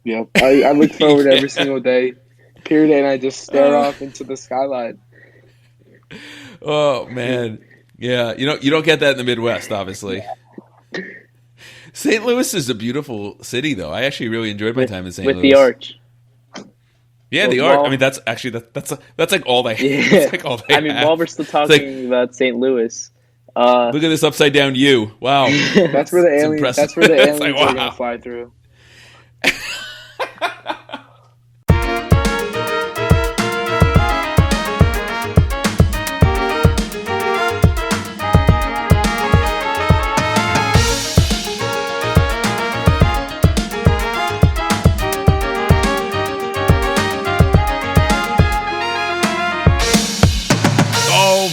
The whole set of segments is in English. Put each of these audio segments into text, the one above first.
Yep. I look forward every single day. Period, and I just stare off into the skyline. Oh man, yeah. You don't get that in the Midwest, obviously. St. Louis is a beautiful city, though. I actually really enjoyed my time in St. Louis. With the arch. Yeah, the arch. I mean, that's like all they. Yeah. That's like all they have. While we're still talking about St. Louis, look at this upside down U. Wow, that's where the aliens. impressive. That's where the aliens like, are gonna fly through.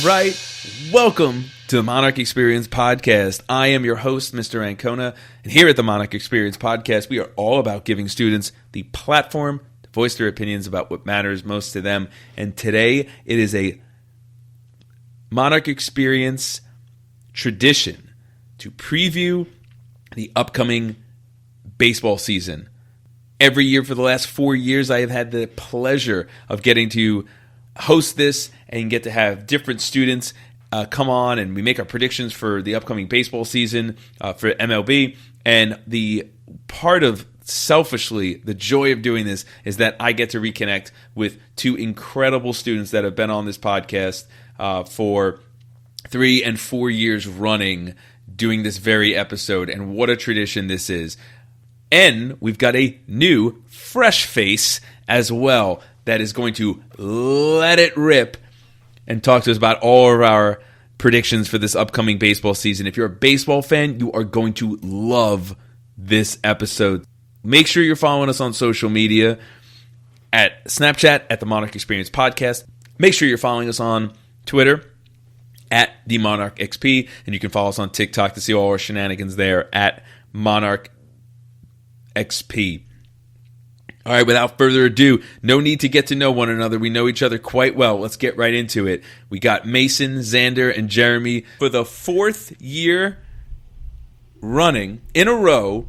Right. Welcome to the Monarch Experience Podcast. I am your host, Mr. Ancona, and here at the Monarch Experience Podcast, we are all about giving students the platform to voice their opinions about what matters most to them. And today, it is a Monarch Experience tradition to preview the upcoming baseball season. Every year for the last 4 years, I have had the pleasure of getting to host this and get to have different students come on, and we make our predictions for the upcoming baseball season for MLB. And the part of, selfishly, the joy of doing this is that I get to reconnect with two incredible students that have been on this podcast for 3 and 4 years running, doing this very episode. And what a tradition this is. And we've got a new, fresh face as well that is going to let it rip and talk to us about all of our predictions for this upcoming baseball season. If you're a baseball fan, you are going to love this episode. Make sure you're following us on social media at Snapchat at the Monarch Experience Podcast. Make sure you're following us on Twitter at the Monarch XP, and you can follow us on TikTok to see all our shenanigans there at Monarch XP. All right, without further ado, no need to get to know one another. We know each other quite well. Let's get right into it. We got Mason, Xander, and Jeremy for the 4th year running in a row.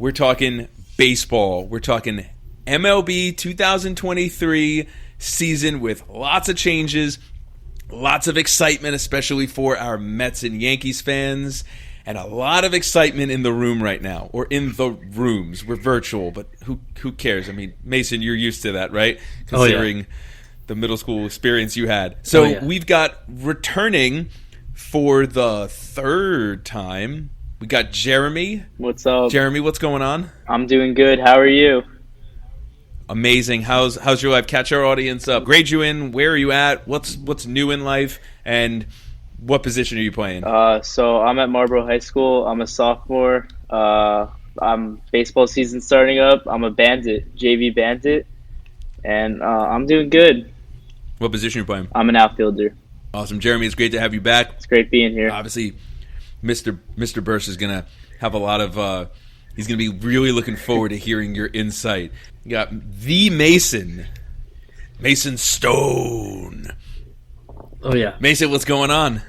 We're talking baseball. We're talking MLB 2023 season with lots of changes, lots of excitement, especially for our Mets and Yankees fans. And a lot of excitement in the room right now, or in the rooms. We're virtual, but who cares? I mean, Mason, you're used to that, right? Considering the middle school experience you had. So we've got returning for the 3rd time. We got Jeremy. What's up? Jeremy, what's going on? I'm doing good. How are you? Amazing. How's your life? Catch our audience up. Grade you in. Where are you at? What's new in life? And what position are you playing? So I'm at Marlboro High School. I'm a sophomore. I'm baseball season starting up. I'm a bandit, JV bandit, and I'm doing good. What position are you playing? I'm an outfielder. Awesome, Jeremy. It's great to have you back. It's great being here. Obviously, Mr. Burst is gonna have a lot of. He's gonna be really looking forward to hearing your insight. You got the Mason Stone. Oh yeah, Mason, what's going on?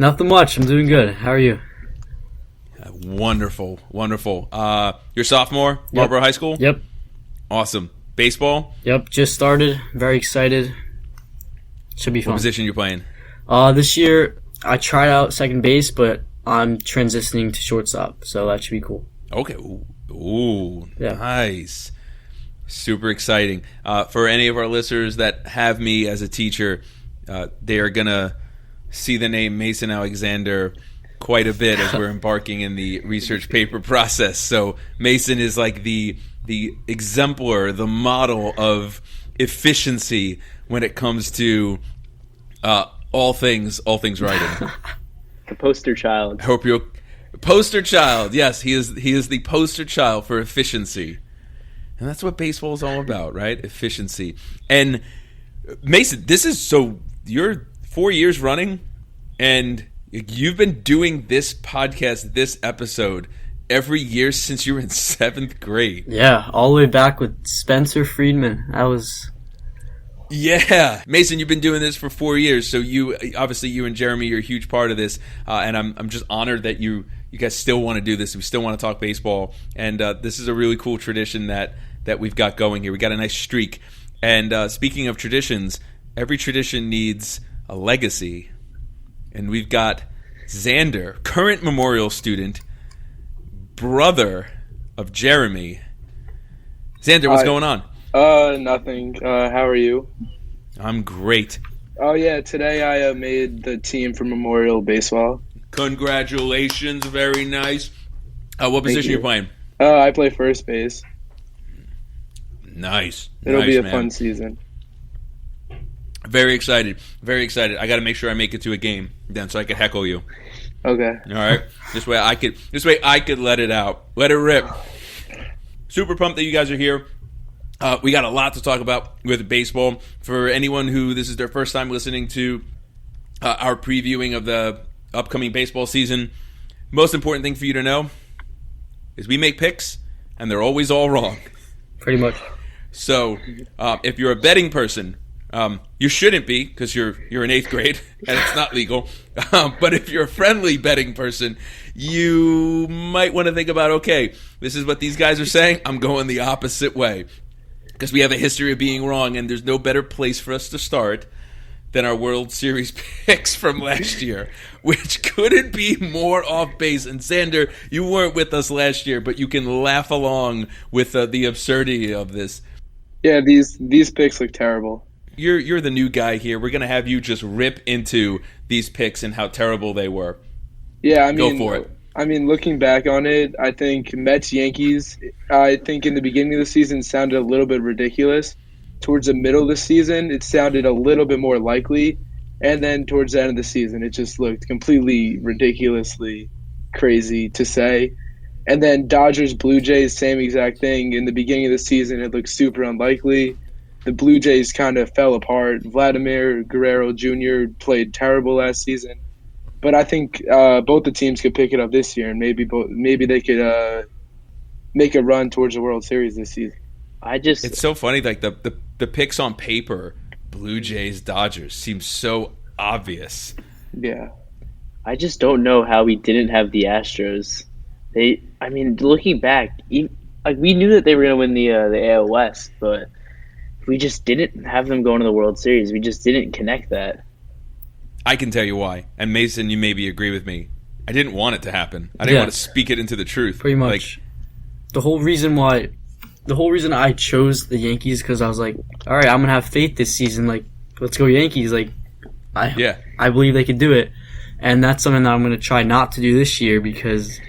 Nothing much. I'm doing good. How are you? Wonderful. You're sophomore, Marlboro High School? Yep. Awesome. Baseball? Yep, just started. Very excited. Should be fun. What position are you playing? This year, I tried out second base, but I'm transitioning to shortstop, so that should be cool. Okay. Ooh. Yeah. Nice. Super exciting. For any of our listeners that have me as a teacher, they are going to see the name Mason Alexander quite a bit as we're embarking in the research paper process. So Mason is like the exemplar, the model of efficiency when it comes to all things writing. The poster child. I hope you're poster child. Yes, he is the poster child for efficiency. And that's what baseball is all about, right? Efficiency. And Mason, this is so you're 4 years running, and you've been doing this podcast, this episode, every year since you were in 7th grade. Yeah, all the way back with Spencer Friedman. Yeah. Mason, you've been doing this for 4 years, so you and Jeremy are a huge part of this, and I'm just honored that you you guys still want to do this. We still want to talk baseball, and this is a really cool tradition that we've got going here. We got a nice streak. And speaking of traditions, every tradition needs a legacy, and we've got Xander, current Memorial student, brother of Jeremy. Xander, what's going on? Nothing. How are you? I'm great. Oh yeah, today I made the team for Memorial Baseball. Congratulations, very nice. What position are you playing? I play first base. Nice. It'll be a man. fun season. Very excited. Very excited. I got to make sure I make it to a game then, so I can heckle you. Okay. All right. This way I could let it out. Let it rip. Super pumped that you guys are here. We got a lot to talk about with baseball. For anyone who this is their first time listening to our previewing of the upcoming baseball season, most important thing for you to know is we make picks, and they're always all wrong. Pretty much. So if you're a betting person, you shouldn't be because you're in 8th grade and it's not legal. But if you're a friendly betting person, you might want to think about, okay, this is what these guys are saying. I'm going the opposite way because we have a history of being wrong, and there's no better place for us to start than our World Series picks from last year, which couldn't be more off base. And Xander, you weren't with us last year, but you can laugh along with the absurdity of this. Yeah, these picks look terrible. You're the new guy here. We're gonna have you just rip into these picks and how terrible they were. Yeah, I mean, go for it. I mean, looking back on it, I think Mets Yankees. I think in the beginning of the season sounded a little bit ridiculous. Towards the middle of the season, it sounded a little bit more likely, and then towards the end of the season, it just looked completely ridiculously crazy to say. And then Dodgers Blue Jays, same exact thing. In the beginning of the season, it looked super unlikely. The Blue Jays kind of fell apart. Vladimir Guerrero Jr. played terrible last season, but I think both the teams could pick it up this year, and maybe they could make a run towards the World Series this season. It's so funny, like the picks on paper, Blue Jays, Dodgers, seem so obvious. Yeah. I just don't know how we didn't have the Astros. Looking back, we knew that they were going to win the AL West, but we just didn't have them going to the World Series. We just didn't connect that. I can tell you why. And Mason, you maybe agree with me. I didn't want it to happen. I didn't want to speak it into the truth. Pretty much. The whole reason I chose the Yankees because I was like, all right, I'm gonna have faith this season. Like, let's go Yankees. Like, I believe they can do it, and that's something that I'm gonna try not to do this year because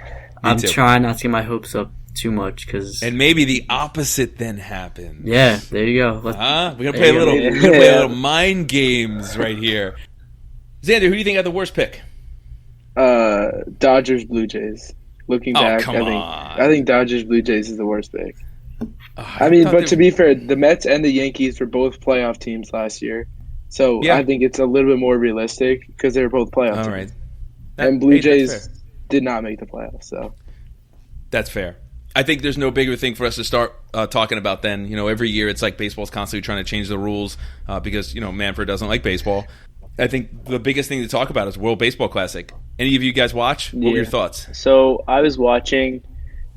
I'm trying not to get my hopes up too much. And maybe the opposite then happens. Yeah, there you go. We're gonna play a little mind games right here. Xander, who do you think had the worst pick? Dodgers Blue Jays. Looking back, I think Dodgers Blue Jays is the worst pick. To be fair, the Mets and the Yankees were both playoff teams last year, so I think it's a little bit more realistic because they were both playoff teams. Right. And Blue Jays did not make the playoffs, so that's fair. I think there's no bigger thing for us to start talking about then. You know, every year it's like baseball's constantly trying to change the rules because Manfred doesn't like baseball. I think the biggest thing to talk about is World Baseball Classic. Any of you guys watch? What were your thoughts? So I was watching.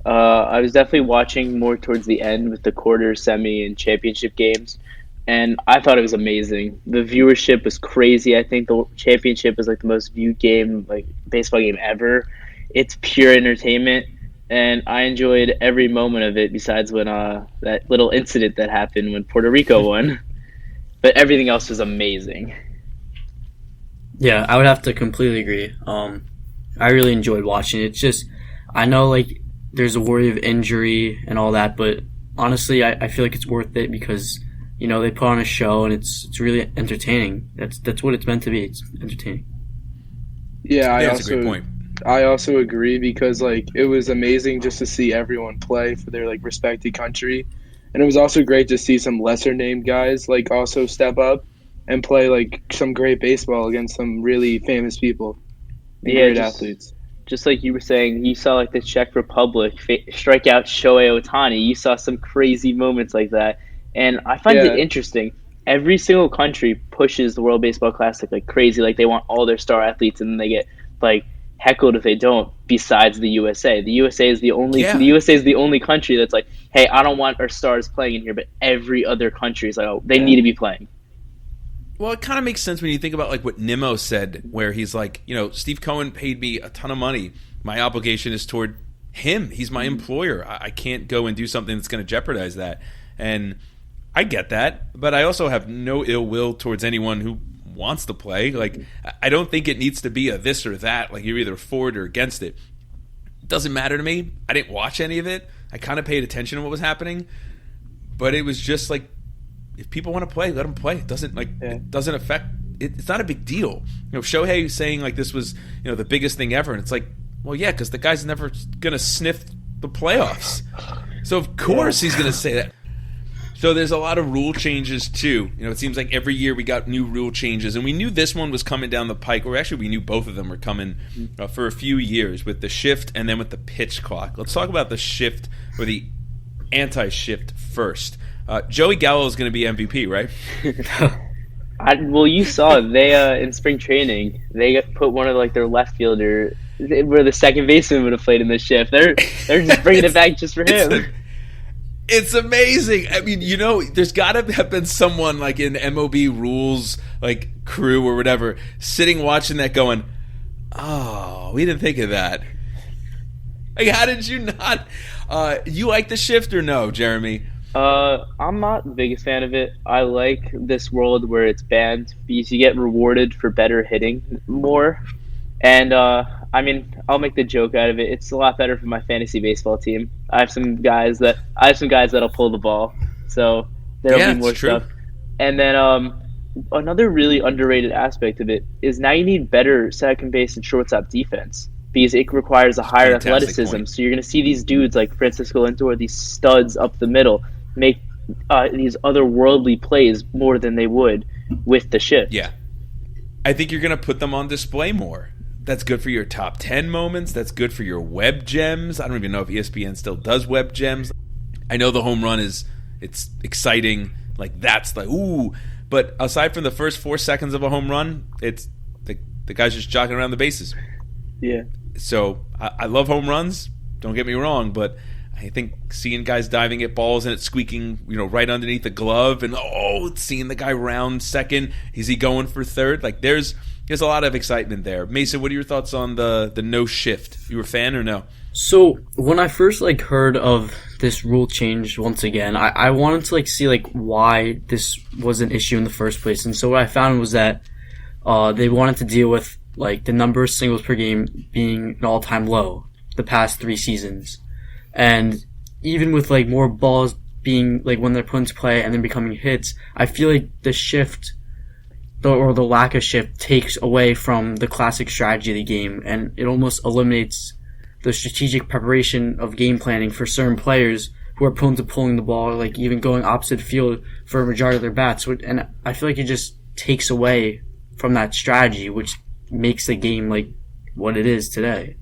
I was definitely watching more towards the end with the quarter, semi, and championship games, and I thought it was amazing. The viewership was crazy. I think the championship is like the most viewed game, like baseball game ever. It's pure entertainment, and I enjoyed every moment of it. Besides when that little incident that happened when Puerto Rico won, but everything else was amazing. Yeah, I would have to completely agree. I really enjoyed watching it. It's just, I know like there's a worry of injury and all that, but honestly, I feel like it's worth it because they put on a show and it's really entertaining. That's what it's meant to be. It's entertaining. Yeah, that's a great point. I also agree because it was amazing just to see everyone play for their respected country, and it was also great to see some lesser named guys also step up and play some great baseball against some really famous people, great athletes. Just like you were saying, you saw the Czech Republic strike out Shohei Ohtani. You saw some crazy moments like that, and I find it interesting. Every single country pushes the World Baseball Classic like crazy. Like they want all their star athletes, and then they get heckled if they don't. Besides the USA, the USA is the only country that's like, hey, I don't want our stars playing in here, but every other country is like, oh, they need to be playing. Well, it kind of makes sense when you think about like what Nimmo said, where he's like, Steve Cohen paid me a ton of money. My obligation is toward him. He's my employer. I can't go and do something that's going to jeopardize that. And I get that, but I also have no ill will towards anyone who wants to play. Like, I don't think it needs to be a this or that. Like, you're either for it or against it. It doesn't matter to me. I didn't watch any of it. I kind of paid attention to what was happening, but it was just like, if people want to play, let them play. It doesn't it doesn't affect. It's not a big deal. Shohei saying like this was the biggest thing ever, and it's like, well, yeah, because the guy's never gonna sniff the playoffs, so of course he's gonna say that. So there's a lot of rule changes too. It seems like every year we got new rule changes, and we knew this one was coming down the pike. Or actually, we knew both of them were coming for a few years with the shift and then with the pitch clock. Let's talk about the shift or the anti-shift first. Joey Gallo is going to be MVP, right? Well, you saw they in spring training they put one of their left fielder where the second baseman would have played in the shift. They're just bringing it back just for him. It's amazing. I mean, there's got to have been someone like in MLB rules crew or whatever sitting watching that going, oh, we didn't think of that. Like, how did you not? You like the shift or no, Jeremy? I'm not the biggest fan of it. I like this world where it's banned because you get rewarded for better hitting more. And I'll make the joke out of it. It's a lot better for my fantasy baseball team. I have some guys that'll pull the ball, so there'll be more stuff. And then another really underrated aspect of it is now you need better second base and shortstop defense because it requires a higher athleticism. Point. So you're going to see these dudes like Francisco Lindor, these studs up the middle, make these otherworldly plays more than they would with the shift. Yeah. I think you're going to put them on display more. That's good for your top 10 moments. That's good for your web gems. I don't even know if ESPN still does web gems. I know the home run it's exciting. Like, that's like, ooh. But aside from the first 4 seconds of a home run, it's the guy's just jogging around the bases. Yeah. So I love home runs. Don't get me wrong, but I think seeing guys diving at balls and it squeaking, right underneath the glove, and seeing the guy round second, is he going for third? Like, there's a lot of excitement there. Mason, what are your thoughts on the no shift? You were a fan or no? So when I first heard of this rule change once again, I wanted to see why this was an issue in the first place. And so what I found was that they wanted to deal with the number of singles per game being an all-time low the past 3 seasons. And even with more balls being when they're put into play and then becoming hits, I feel like the shift or the lack of shift takes away from the classic strategy of the game, and it almost eliminates the strategic preparation of game planning for certain players who are prone to pulling the ball, even going opposite field for a majority of their bats. And I feel like it just takes away from that strategy, which makes the game what it is today.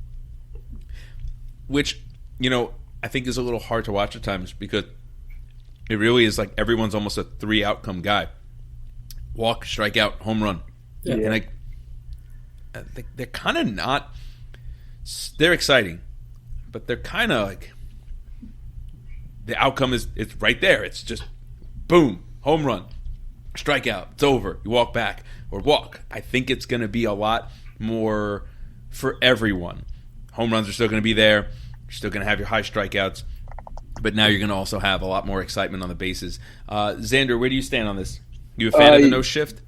Which, I think is a little hard to watch at times because it really is everyone's almost a 3-outcome guy. Walk, strikeout, home run. Yeah. And they're kind of not. They're exciting, but they're kind of the outcome is it's right there. It's just boom, home run, strikeout. It's over. You walk back or walk. I think it's going to be a lot more for everyone. Home runs are still going to be there. You're still going to have your high strikeouts, but now you're going to also have a lot more excitement on the bases. Xander, where do you stand on this? You a fan of the no shift?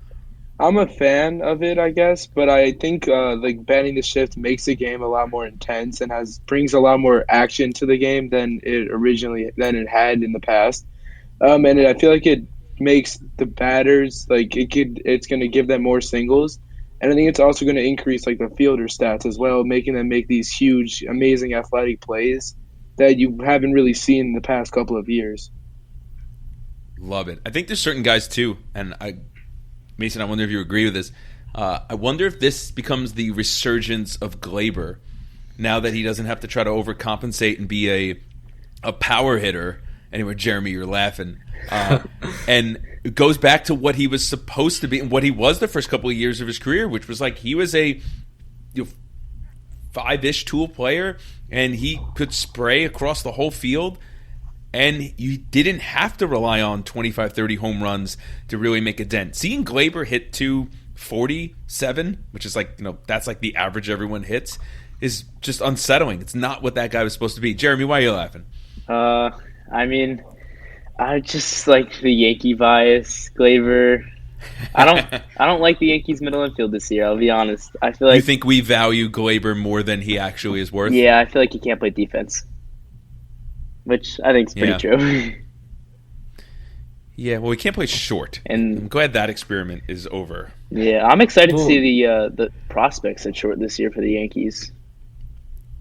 I'm a fan of it, I guess, but I think banning the shift makes the game a lot more intense and brings a lot more action to the game than it had in the past. And I feel like it makes the batters it's going to give them more singles, and I think it's also going to increase the fielder stats as well, making them make these huge, amazing athletic plays that you haven't really seen in the past couple of years. Love it. I think there's certain guys too, and Mason, I wonder if you agree with this. I wonder if this becomes the resurgence of Glaber now that he doesn't have to try to overcompensate and be a power hitter. Anyway, Jeremy, you're laughing. And it goes back to what he was supposed to be and what he was the first couple of years of his career, which was he was a 5-ish tool player, and he could spray across the whole field, and you didn't have to rely on 25, 30 home runs to really make a dent. Seeing Glaber hit 247, which is like, that's like the average everyone hits, is just unsettling. It's not what that guy was supposed to be. Jeremy, why are you laughing? I mean, I just like the Yankee bias. Glaber, I don't like the Yankees middle infield this year. I'll be honest. I feel like you think we value Glaber more than he actually is worth. Yeah, I feel like he can't play defense, which I think is pretty true. Yeah, well, he can't play short, and I'm glad that experiment is over. Yeah, I'm excited to see the prospects at short this year for the Yankees.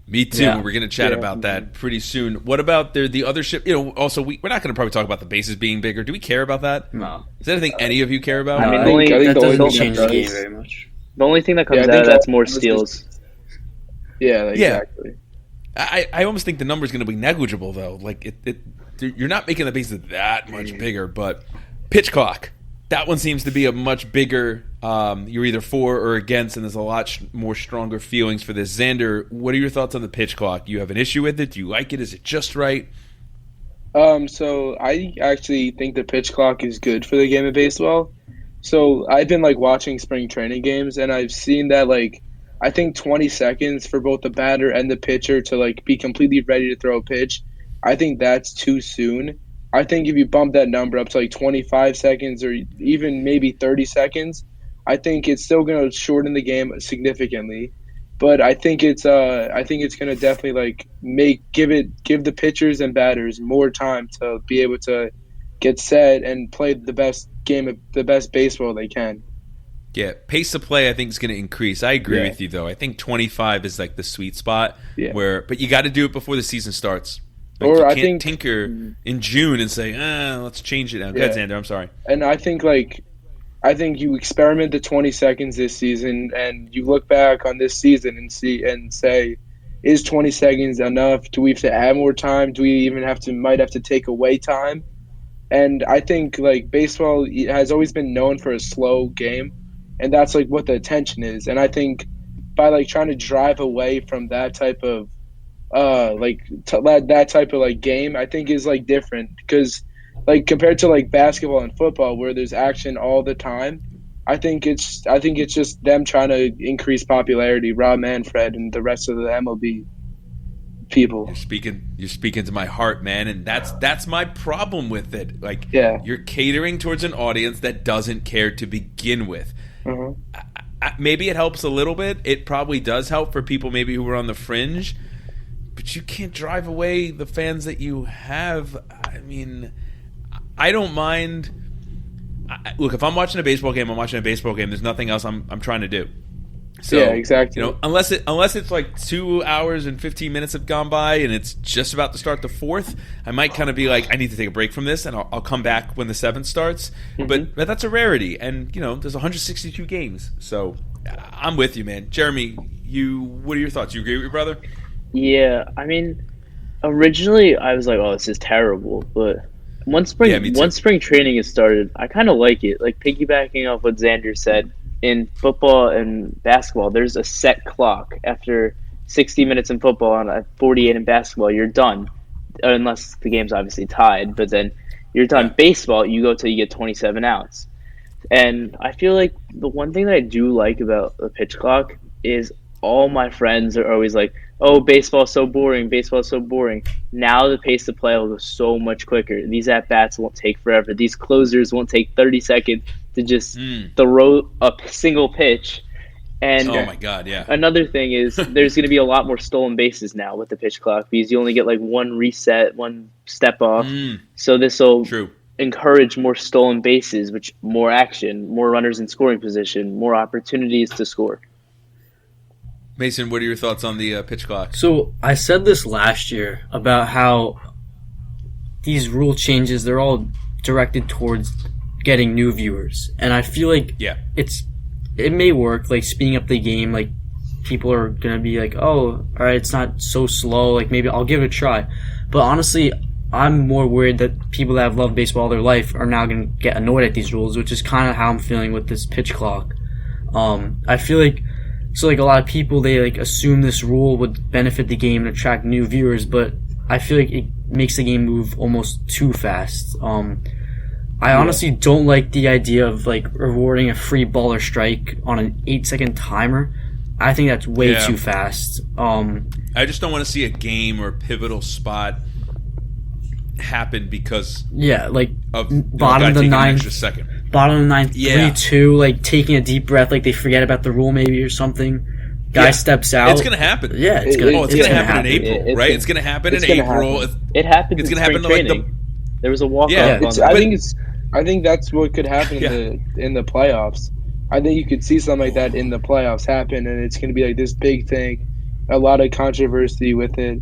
Me too. Yeah. We're going to chat about that pretty soon. What about the other ship? Also, we're not going to probably talk about the bases being bigger. Do we care about that? No. Is that anything any of you care about? I mean, I think that doesn't change the game very much. The only thing that comes out of that's more steals. Yeah, exactly. I almost think the number is going to be negligible, though. Like, you're not making the bases that much bigger, but pitch clock. That one seems to be a much bigger, you're either for or against, and there's a lot more stronger feelings for this. Xander, what are your thoughts on the pitch clock? Do you have an issue with it? Do you like it? Is it just right? So I actually think the pitch clock is good for the game of baseball. So I've been watching spring training games, and I've seen that I think 20 seconds for both the batter and the pitcher to be completely ready to throw a pitch. I think that's too soon. I think if you bump that number up to 25 seconds or even maybe 30 seconds, I think it's still going to shorten the game significantly. But I think it's going to definitely give the pitchers and batters more time to be able to get set and play the best baseball they can. Yeah, pace of play I think is going to increase. I agree with you though. I think 25 is the sweet spot but you got to do it before the season starts. Or you can't tinker in June and say, let's change it now. Go ahead, Xander. I'm sorry. And I think you experiment the 20 seconds this season, and you look back on this season and say, is 20 seconds enough? Do we have to add more time? Do we even might have to take away time? And I think baseball has always been known for a slow game, and that's what the attention is. And I think by trying to drive away from that type of that type of game, I think is different because compared to basketball and football where there's action all the time, I think it's just them trying to increase popularity. Rob Manfred and the rest of the MLB people. You're speaking to my heart, man, and that's my problem with it. You're catering towards an audience that doesn't care to begin with. Maybe it helps a little bit. It probably does help for people maybe who are on the fringe. But you can't drive away the fans that you have. I mean, I don't mind. Look, if I'm watching a baseball game, I'm watching a baseball game. There's nothing else I'm trying to do. So, yeah, exactly. Unless it's 2 hours and 15 minutes have gone by and it's just about to start the fourth, I might kind of be I need to take a break from this and I'll come back when the seventh starts. But that's a rarity, and there's 162 games. So I'm with you, man. Jeremy, what are your thoughts? You agree with your brother? Yeah, I mean, originally I was oh, this is terrible. But once spring training has started, I kind of like it. Piggybacking off what Xander said, in football and basketball, there's a set clock. After 60 minutes in football and 48 in basketball, you're done. Unless the game's obviously tied, but then you're done. Yeah. Baseball, you go till you get 27 outs. And I feel like the one thing that I do like about the pitch clock is all my friends are always oh, baseball's so boring, baseball's so boring. Now the pace of play will go so much quicker. These at-bats won't take forever. These closers won't take 30 seconds to just throw a single pitch. And oh my God, yeah. Another thing is there's going to be a lot more stolen bases now with the pitch clock because you only get one reset, one step off. So this will encourage more stolen bases, which more action, more runners in scoring position, more opportunities to score. Mason, what are your thoughts on the pitch clock? So I said this last year about how these rule changes, they're all directed towards getting new viewers. And I feel like it may work, speeding up the game. People are going to be oh, all right, it's not so slow. Maybe I'll give it a try. But honestly, I'm more worried that people that have loved baseball all their life are now going to get annoyed at these rules, which is kind of how I'm feeling with this pitch clock. I feel like So like a lot of people, they like assume this rule would benefit the game and attract new viewers, but I feel like it makes the game move almost too fast. I honestly don't like the idea of like rewarding a free ball or strike on an 8-second timer. I think that's way too fast. I just don't want to see a game or pivotal spot happen because of bottom of the ninth, bottom of the ninth, 3-2, like taking a deep breath, like they forget about the rule maybe or something. Guy steps out. It's gonna happen. Yeah, it's gonna happen in April, right? It's gonna happen in April. It happened. It's gonna happen happen there was a walk off. I think that's what could happen in the playoffs. I think you could see something like that in the playoffs happen, and it's going to be like this big thing, a lot of controversy with it,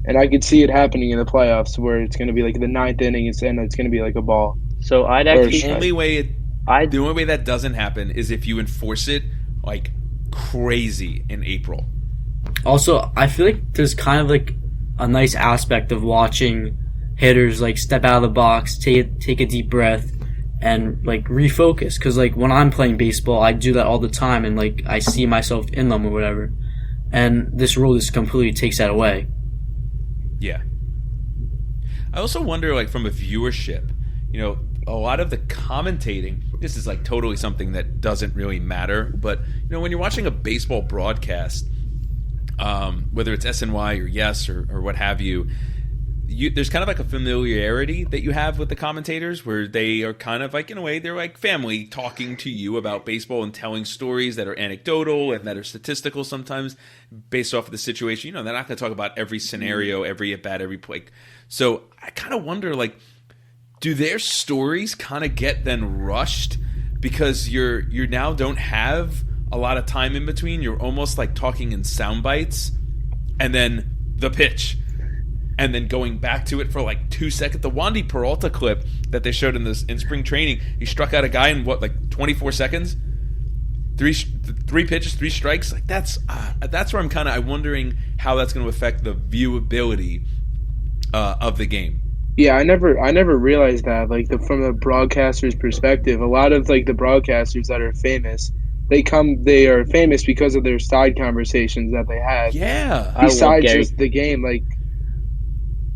and I could see it happening in the playoffs where it's going to be like the ninth inning and it's going to be like a ball. So I'd actually the only way that doesn't happen is if you enforce it like crazy in April. Also, I feel like there's kind of like a nice aspect of watching hitters like step out of the box, take a deep breath, and like refocus. Because like when I'm playing baseball, I do that all the time, and like I see myself in them or whatever. And this rule just completely takes that away. Yeah. I also wonder, like from a viewership, a lot of the commentating. This is like totally something that doesn't really matter, but when you're watching a baseball broadcast, whether it's SNY or Yes or what have you. There's kind of like a familiarity that you have with the commentators where they are kind of like, in a way, they're like family talking to you about baseball and telling stories that are anecdotal and that are statistical sometimes based off of the situation. They're not going to talk about every scenario, every at-bat, every play. So I kind of wonder, like, do their stories kind of get then rushed because you now don't have a lot of time in between? You're almost like talking in sound bites and then the pitch. And then going back to it for like 2 seconds. The Wandy Peralta clip that they showed in spring training, he struck out a guy in 24 seconds? Three pitches, 3 strikes. Like that's where I'm wondering how that's going to affect the viewability of the game. Yeah, I never realized that. Like from the broadcaster's perspective, a lot of like the broadcasters that are famous, they are famous because of their side conversations that they have. Yeah, besides just the game, like.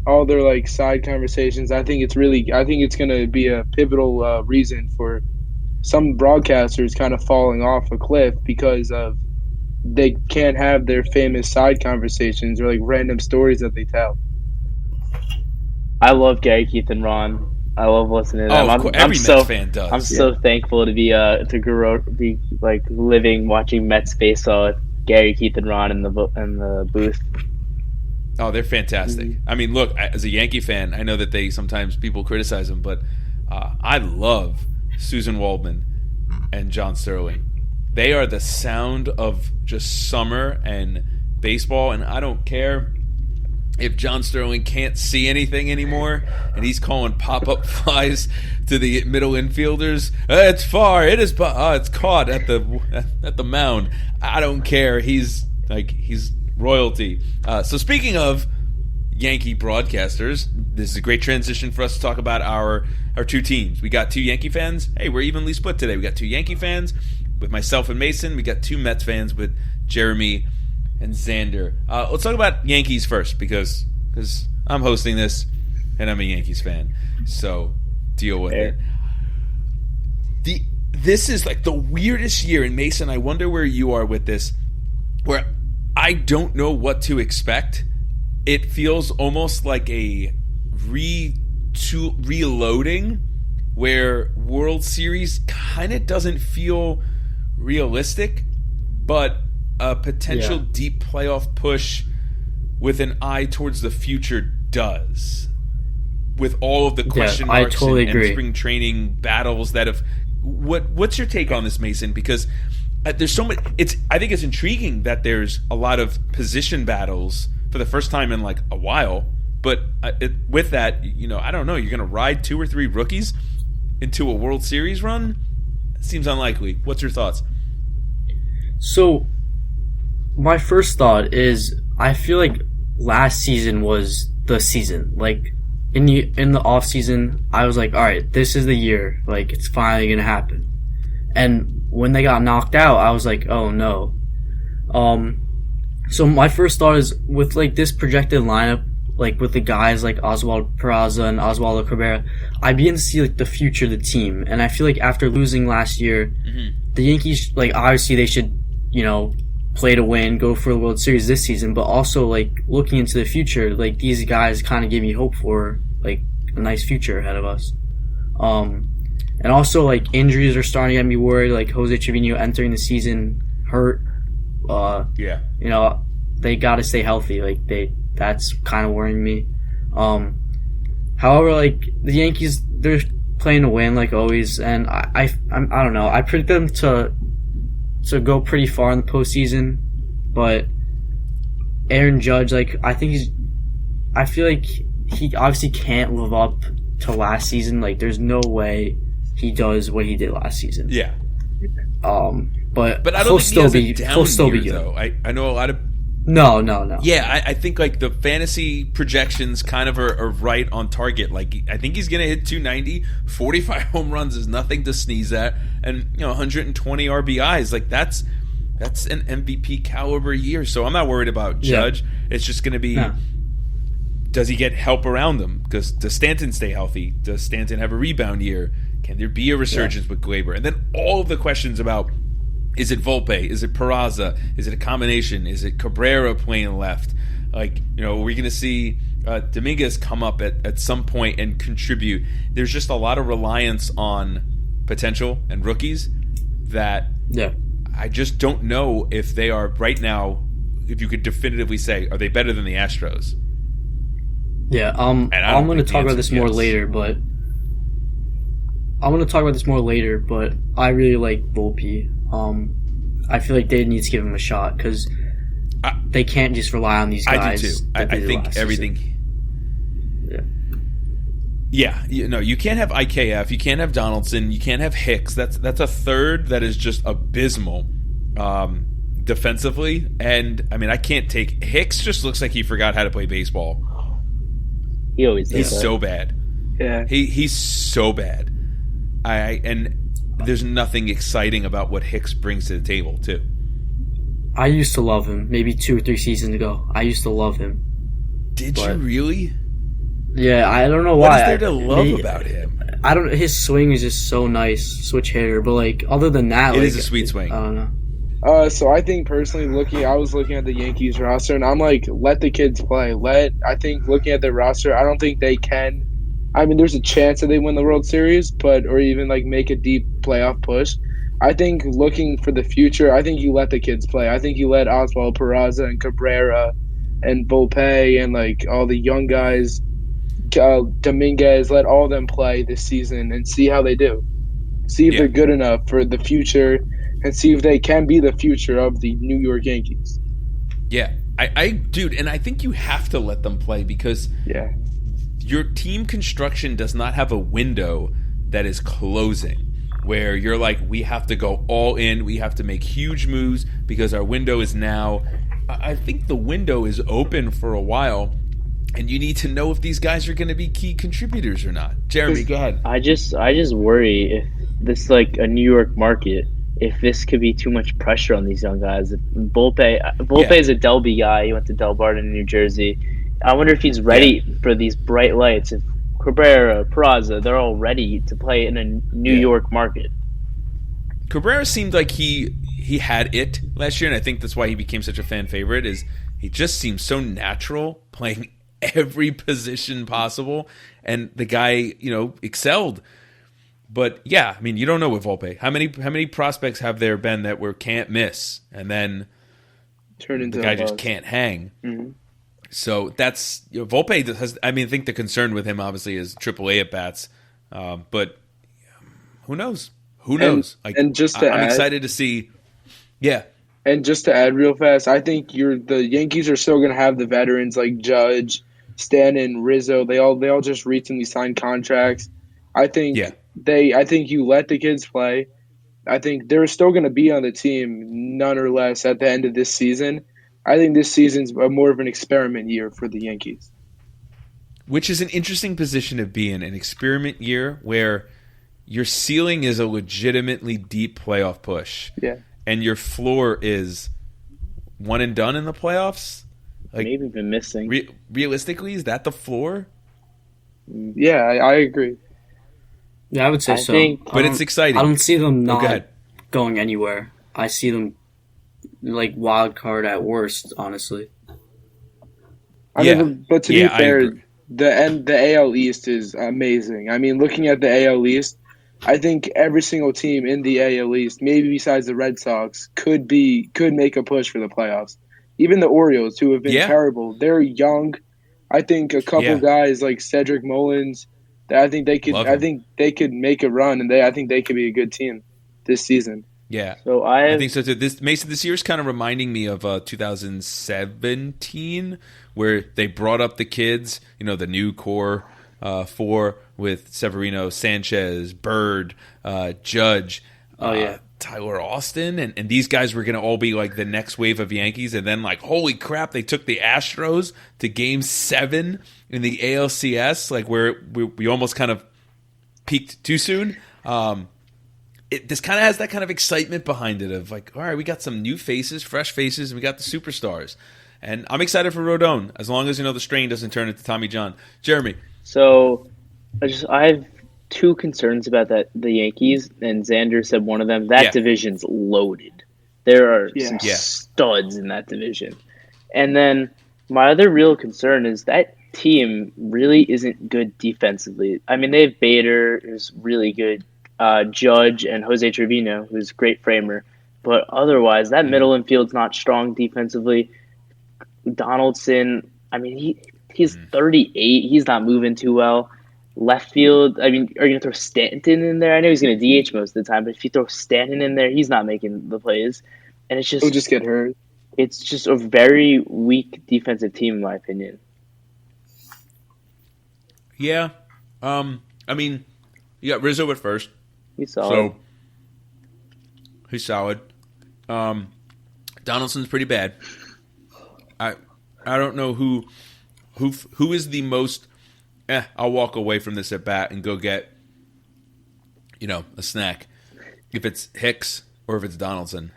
All their like side conversations. I think it's going to be a pivotal reason for some broadcasters kind of falling off a cliff because of they can't have their famous side conversations or like random stories that they tell. I love Gary, Keith, and Ron. I love listening to them. Of course, every Mets fan does. I'm so thankful to be like living watching Mets baseball with Gary, Keith, and Ron in the booth. Oh, they're fantastic. I mean, look, as a Yankee fan, I know that people criticize them, but I love Susan Waldman and John Sterling. They are the sound of just summer and baseball, and I don't care if John Sterling can't see anything anymore and he's calling pop-up flies to the middle infielders. It's far. It is. It's caught at the mound. I don't care. He's royalty. So speaking of Yankee broadcasters, this is a great transition for us to talk about our 2 teams. We got 2 Yankee fans. Hey, we're evenly split today. We got 2 Yankee fans with myself and Mason. We got 2 Mets fans with Jeremy and Xander. Let's talk about Yankees first because I'm hosting this and I'm a Yankees fan. So deal with it. This is like the weirdest year, and Mason, I wonder where you are with this, where I don't know what to expect. It feels almost like a reloading where World Series kind of doesn't feel realistic, but a potential deep playoff push with an eye towards the future does. With all of the question marks and spring training battles that have... What's your take on this, Mason? Because... there's so much. I think it's intriguing that there's a lot of position battles for the first time in like a while. But with that, I don't know. You're going to ride 2 or 3 rookies into a World Series run? Seems unlikely. What's your thoughts? So, my first thought is I feel like last season was the season. Like in the off season, I was like, all right, this is the year. Like it's finally going to happen. And when they got knocked out, I was like, oh no. So my first thought is with like this projected lineup, like with the guys like Oswald Peraza and Oswaldo Cabrera, I begin to see like the future of the team, and I feel like after losing last year, the Yankees, like obviously they should, play to win, go for the World Series this season, but also like looking into the future, like these guys kind of give me hope for like a nice future ahead of us. And also like injuries are starting to get me worried. Like Jose Trevino entering the season hurt. They got to stay healthy. Like that's kind of worrying me. However, like the Yankees, they're playing to win like always, and I don't know. I predict them to go pretty far in the postseason, but Aaron Judge, like I feel like he obviously can't live up to last season. Like there's no way he does what he did last season. Yeah. But I don't think he'll still be good. Though. I know a lot of. No. Yeah, I think like the fantasy projections kind of are right on target. Like I think he's going to hit 290, 45 home runs is nothing to sneeze at, and 120 RBIs. Like that's an MVP caliber year. So I'm not worried about Judge. Yeah. It's just going to be. No. Does he get help around him? Does Stanton stay healthy? Does Stanton have a rebound year? Can there be a resurgence with Glaber? And then all of the questions about, is it Volpe? Is it Peraza? Is it a combination? Is it Cabrera playing left? Like, are we going to see Dominguez come up at some point and contribute? There's just a lot of reliance on potential and rookies that I just don't know if they are right now, if you could definitively say, are they better than the Astros? Yeah, I'm going to talk about this more later, but I really like Volpe. I feel like they need to give him a shot because they can't just rely on these guys. I do too. I think everything. Season. Yeah, you can't have IKF, you can't have Donaldson, you can't have Hicks. That's a third that is just abysmal defensively. And I mean, I can't take Hicks. Just looks like he forgot how to play baseball. He always does. He's so bad. Yeah, he's so bad. And there's nothing exciting about what Hicks brings to the table, too. I used to love him. Maybe 2 or 3 seasons ago, I used to love him. Did you really? Yeah, I don't know why. What is there to love about him? I don't. His swing is just so nice, switch hitter. But like, other than that, it is a sweet swing. I don't know. So I think personally, I was looking at the Yankees roster, and I'm like, let the kids play. I think looking at their roster, I don't think they can. I mean, there's a chance that they win the World Series, or even like make a deep playoff push. I think looking for the future, I think you let the kids play. I think you let Oswald Peraza and Cabrera and Volpe and like all the young guys, Dominguez, let all of them play this season and see how they do. See if they're good enough for the future and see if they can be the future of the New York Yankees. Yeah, dude, and I think you have to let them play because your team construction does not have a window that is closing where you're like, we have to go all in, we have to make huge moves because our window is now. I think the window is open for a while, and you need to know if these guys are going to be key contributors or not. Jeremy, go ahead. I just worry if this is like a New York market, if this could be too much pressure on these young guys. Volpe is a Delby guy. He went to Del Barton in New Jersey. I wonder if he's ready for these bright lights. If Cabrera, Peraza, they're all ready to play in a New York market. Cabrera seemed like he had it last year, and I think that's why he became such a fan favorite. Is he just seems so natural playing every position possible, and the guy excelled. But yeah, I mean, you don't know with Volpe. How many prospects have there been that were can't miss, and then the guy just can't hang. Mm-hmm. So that's Volpe has. I mean, I think the concern with him obviously is AAA at bats, but who knows? Who knows? And just to I'm add, excited to see. Yeah. And just to add real fast, I think the Yankees are still going to have the veterans like Judge, Stanton, Rizzo. They all just recently signed contracts. I think I think you let the kids play. I think they're still going to be on the team, none or less, at the end of this season. I think this season's more of an experiment year for the Yankees. Which is an interesting position to be in, an experiment year where your ceiling is a legitimately deep playoff push. Yeah. And your floor is one and done in the playoffs? Like, maybe been missing. Realistically, is that the floor? Yeah, I agree. Yeah, I would say so. But it's exciting. I don't see them Go not ahead. going anywhere. I see them like wild card at worst, honestly. I mean, but to be fair, the AL East is amazing. I mean, looking at the AL East, I think every single team in the AL East, maybe besides the Red Sox, could make a push for the playoffs. Even the Orioles, who have been terrible, they're young. I think a couple guys like Cedric Mullins, I think they could make a run, and I think they could be a good team this season. Yeah, so I think so too. This year's kind of reminding me of 2017, where they brought up the kids, the new core four with Severino, Sanchez, Bird, Judge, Tyler Austin, and these guys were going to all be like the next wave of Yankees, and then like holy crap, they took the Astros to Game 7 in the ALCS, like where we almost kind of peaked too soon. This kind of has that kind of excitement behind it of like, all right, we got some new faces, fresh faces, and we got the superstars. And I'm excited for Rodon, as long as the strain doesn't turn into Tommy John. Jeremy. So I have two concerns about the Yankees, and Xander said one of them. That division's loaded. There are some studs in that division. And then my other real concern is that team really isn't good defensively. I mean, they have Bader, who's really good. Judge and Jose Trevino, who's a great framer. But otherwise, that middle infield's not strong defensively. Donaldson, I mean, he's 38. He's not moving too well. Left field, I mean, are you going to throw Stanton in there? I know he's going to DH most of the time, but if you throw Stanton in there, he's not making the plays. And it's just... He'll just get hurt. It's just a very weak defensive team, in my opinion. Yeah. I mean, you got Rizzo at first. He's solid. He's solid. Donaldson's pretty bad. I don't know who is the most. I'll walk away from this at bat and go get, a snack. If it's Hicks or if it's Donaldson.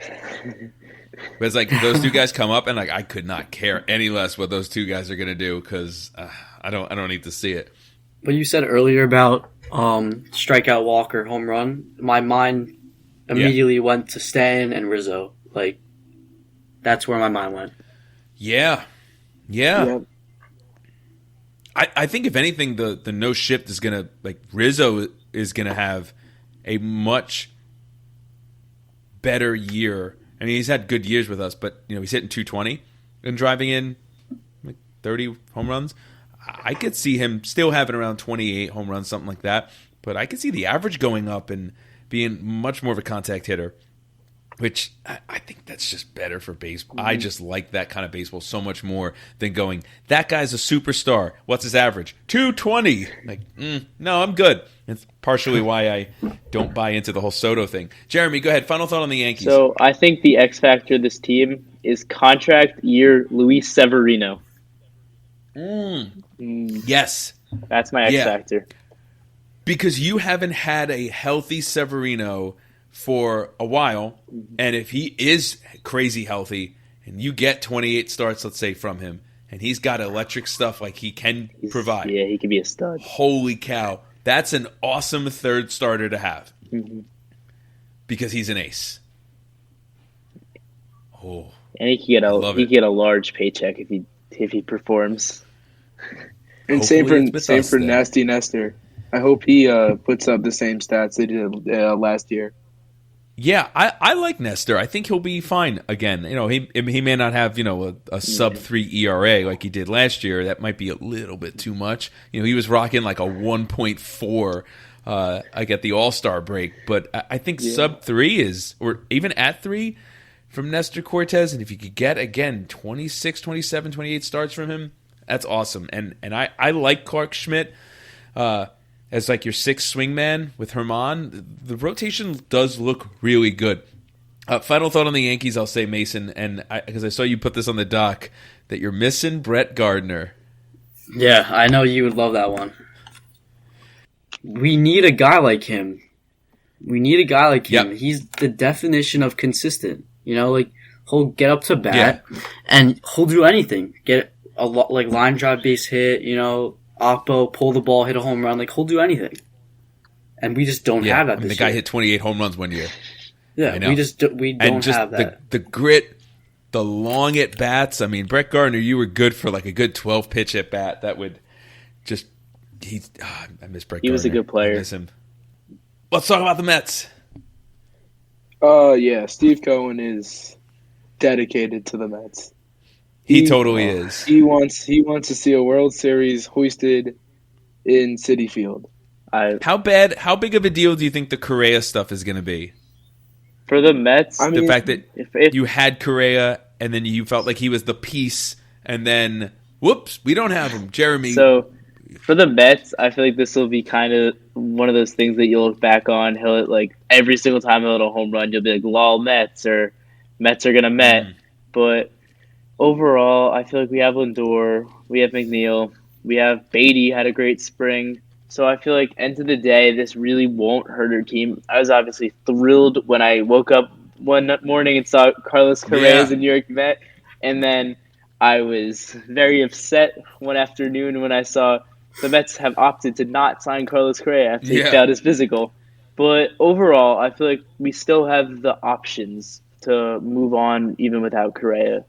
But it's like those two guys come up and like I could not care any less what those two guys are gonna do because I don't need to see it. What you said earlier about strikeout, walk, or home run, my mind immediately went to Stanton and Rizzo. Like, that's where my mind went. Yeah. Yep. I think if anything, the no shift is gonna Rizzo is gonna have a much better year. I mean, he's had good years with us, but he's hitting 220 and driving in 30 home runs. I could see him still having around 28 home runs, something like that. But I could see the average going up and being much more of a contact hitter, which I think that's just better for baseball. I just like that kind of baseball so much more than going, that guy's a superstar. What's his average? 220. Like, no, I'm good. It's partially why I don't buy into the whole Soto thing. Jeremy, go ahead. Final thought on the Yankees. So I think the X factor of this team is contract year Luis Severino. Yes. That's my X factor. Because you haven't had a healthy Severino for a while, and if he is crazy healthy, and you get 28 starts, let's say, from him, and he's got electric stuff like he can provide. Yeah, he could be a stud. Holy cow. That's an awesome third starter to have. Because he's an ace. Oh. And he could get a large paycheck if he performs. And same for Nasty Nestor. I hope he puts up the same stats they did last year. Yeah, I like Nestor. I think he'll be fine again. He may not have a sub 3 ERA like he did last year. That might be a little bit too much. He was rocking like a 1.4 like at the All-Star break, but I think sub 3 is, or even at 3 from Nestor Cortez, and if you could get again 26, 27, 28 starts from him, that's awesome. And I like Clark Schmidt as like your sixth swingman with Herman. The rotation does look really good. Final thought on the Yankees, I'll say Mason, and because I saw you put this on the doc, that you're missing Brett Gardner. Yeah, I know you would love that one. We need a guy like him. Yep. He's the definition of consistent. He'll get up to bat, and he'll do anything. Get a like line drive base hit, oppo, pull the ball, hit a home run. Like, he'll do anything. And we just don't have that this year. The guy hit 28 home runs one year. Yeah, we don't have that. The grit, the long at bats. I mean, Brett Gardner, you were good for like a good 12 pitch at bat. That would just I miss Brett Gardner. He was a good player. I miss him. Let's talk about the Mets. Yeah, Steve Cohen is dedicated to the Mets. He totally is. He wants to see a World Series hoisted in Citi Field. How big of a deal do you think the Correa stuff is going to be? For the Mets, the fact that if you had Correa and then you felt like he was the piece, and then whoops, we don't have him, Jeremy. So for the Mets, I feel like this will be kind of one of those things that you'll look back on. He'll hit, like, every single time he'll hit a home run, you'll be like, "Lol, Mets," or "Mets are gonna Met." But overall, I feel like we have Lindor, we have McNeil, we have Beatty had a great spring. So I feel like, end of the day, this really won't hurt our team. I was obviously thrilled when I woke up one morning and saw Carlos Correa as a New York Met. And then I was very upset one afternoon when I saw the Mets have opted to not sign Carlos Correa after he failed his physical. But overall, I feel like we still have the options to move on even without Correa.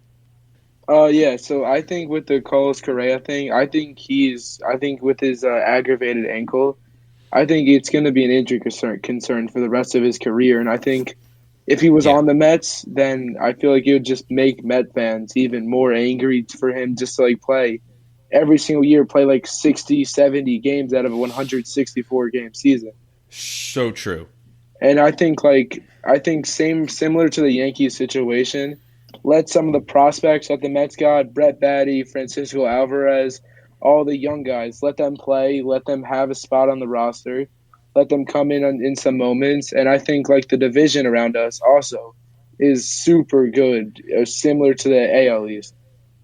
So I think with the Carlos Correa thing, I think with his aggravated ankle, I think it's going to be an injury concern for the rest of his career. And I think if he was on the Mets, then I feel like it would just make Met fans even more angry for him just to play every single year, play like 60, 70 games out of a 164-game season. So true. And I think similar to the Yankees situation, let some of the prospects that the Mets got, Brett Baty, Francisco Alvarez, all the young guys, let them play, let them have a spot on the roster, let them come in some moments. And I think the division around us also is super good, similar to the AL East.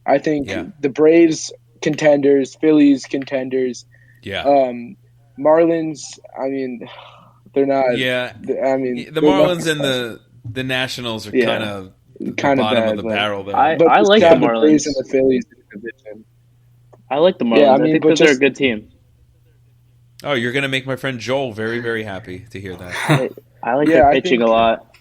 I think the Braves contenders, Phillies contenders, Marlins, I mean, they're not. Yeah, I mean, the Marlins and the Nationals are kind of bottom bad, of the barrel there. I like the Marlins. Braves and the Phillies in the division. I like the Marlins. Yeah, I think that they're a good team. Oh, you're going to make my friend Joel very, very happy to hear that. I like their pitching a lot.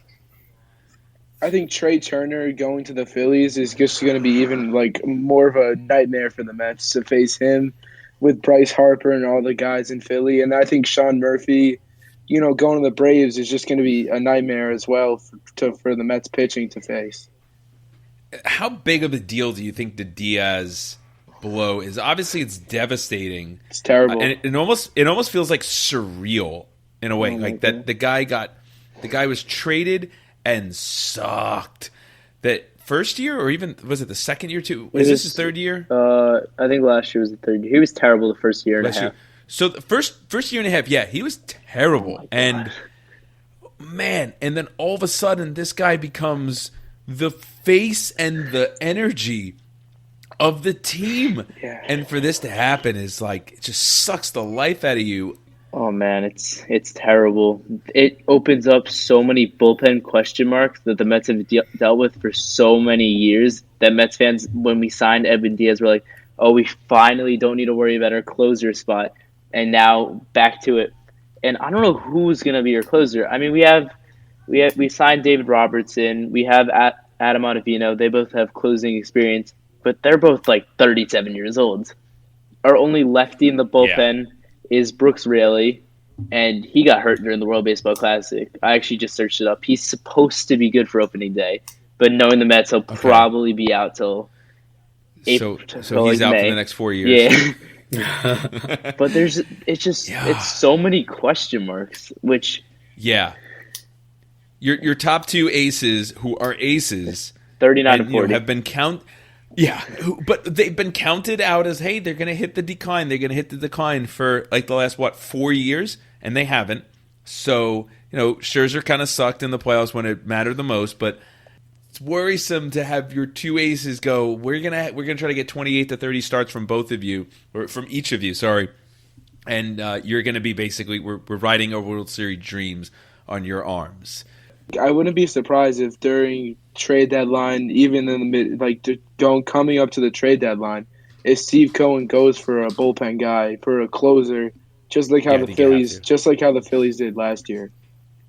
I think Trey Turner going to the Phillies is just going to be even more of a nightmare for the Mets to face him with Bryce Harper and all the guys in Philly. And I think Sean Murphy, going to the Braves is just going to be a nightmare as well for the Mets pitching to face. How big of a deal do you think the Diaz blow is? Obviously, it's devastating. It's terrible, and it almost feels like surreal in a way. That the guy was traded and sucked. That first year, or even was it the second year too? Is this his third year? I think last year was the third year. He was terrible the first year and a half. So the first year and a half, he was terrible. And man, and then all of a sudden this guy becomes the face and the energy of the team. Yeah. And for this to happen is it just sucks the life out of you. Oh man, it's terrible. It opens up so many bullpen question marks that the Mets have dealt with for so many years that Mets fans, when we signed Edwin Diaz, were like, "Oh, we finally don't need to worry about our closer spot." And now back to it. And I don't know who's going to be your closer. I mean, we signed David Robertson. We have Adam Ottavino. They both have closing experience, but they're both 37 years old. Our only lefty in the bullpen is Brooks Raley, and he got hurt during the World Baseball Classic. I actually just searched it up. He's supposed to be good for opening day, but knowing the Mets, he'll probably be out till April. So he's out May. for the next 4 years. Yeah. But it's so many question marks, which your top two aces, who are aces, 39 and 40, have been but they've been counted out as, hey, they're going to hit the decline. They're going to hit the decline for the last 4 years, and they haven't. So Scherzer kind of sucked in the playoffs when it mattered the most, but it's worrisome to have your two aces go, we're gonna try to get 28 to 30 starts from both of you, or from each of you, sorry. And you're gonna be basically we're riding our World Series dreams on your arms. I wouldn't be surprised if during trade deadline, even in the coming up to the trade deadline, if Steve Cohen goes for a bullpen guy, for a closer, just like how the Phillies did last year.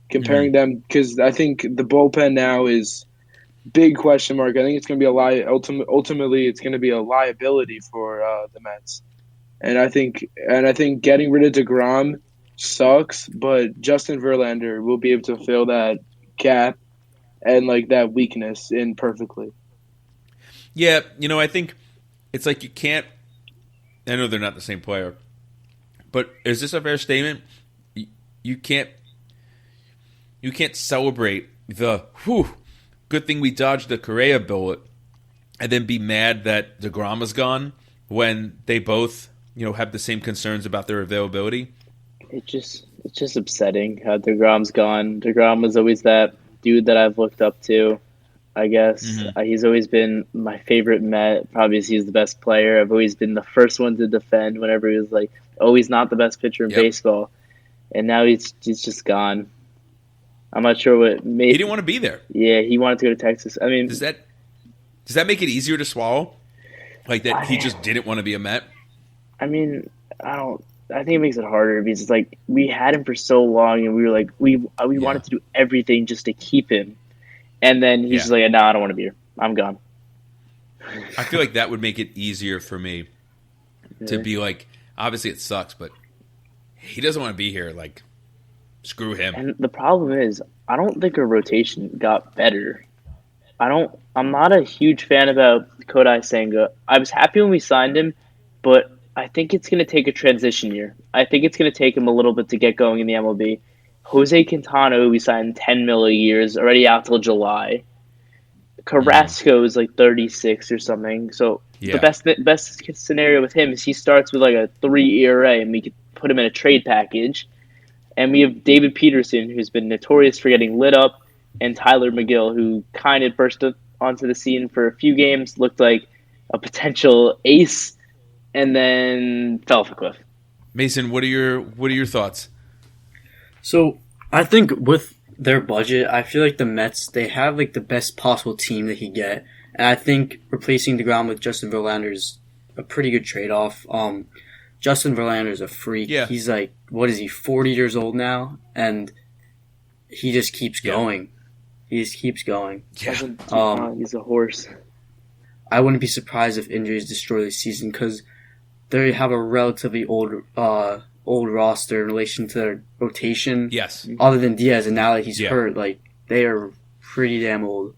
Comparing them, because I think the bullpen now is big question mark. I think it's going to be ultimately it's going to be a liability for the Mets. And I think getting rid of DeGrom sucks, but Justin Verlander will be able to fill that gap and that weakness in perfectly. Yeah, I think it's like you can't. I know they're not the same player, but is this a fair statement? You can't celebrate the good thing we dodged the Correa bullet, and then be mad that DeGrom is gone when they both have the same concerns about their availability. It's just upsetting how DeGrom's gone. DeGrom was always that dude that I've looked up to, I guess. He's always been my favorite Met, probably because he's the best player. I've always been the first one to defend whenever he was always not the best pitcher in baseball. And now he's just gone. I'm not sure what made... He didn't want to be there. Yeah, he wanted to go to Texas. I mean... Does that make it easier to swallow? He just didn't want to be a Met? I mean, I think it makes it harder because it's we had him for so long and we were we wanted to do everything just to keep him. And then he's just no, I don't want to be here. I'm gone. I feel like that would make it easier for me to be obviously it sucks, but he doesn't want to be here. Screw him. And the problem is, I don't think our rotation got better. I'm not a huge fan about Kodai Senga. I was happy when we signed him, but I think it's going to take a transition year. I think it's going to take him a little bit to get going in the MLB. Jose Quintana, we signed $10 million a year, is already out till July. Carrasco is 36 or something. So the best scenario with him is he starts with a 3 ERA, and we could put him in a trade package. And we have David Peterson, who's been notorious for getting lit up, and Tyler McGill, who kind of burst onto the scene for a few games, looked like a potential ace, and then fell off a cliff. Mason, what are your thoughts? So I think with their budget, I feel like the Mets, they have the best possible team they could get, and I think replacing DeGrom with Justin Verlander is a pretty good trade-off. Justin Verlander is a freak. Yeah. He's 40 years old now, and he just keeps going. He just keeps going. Yeah. He's a horse. I wouldn't be surprised if injuries destroy the season because they have a relatively old roster in relation to their rotation. Yes. Other than Diaz, and now that he's hurt, they are pretty damn old.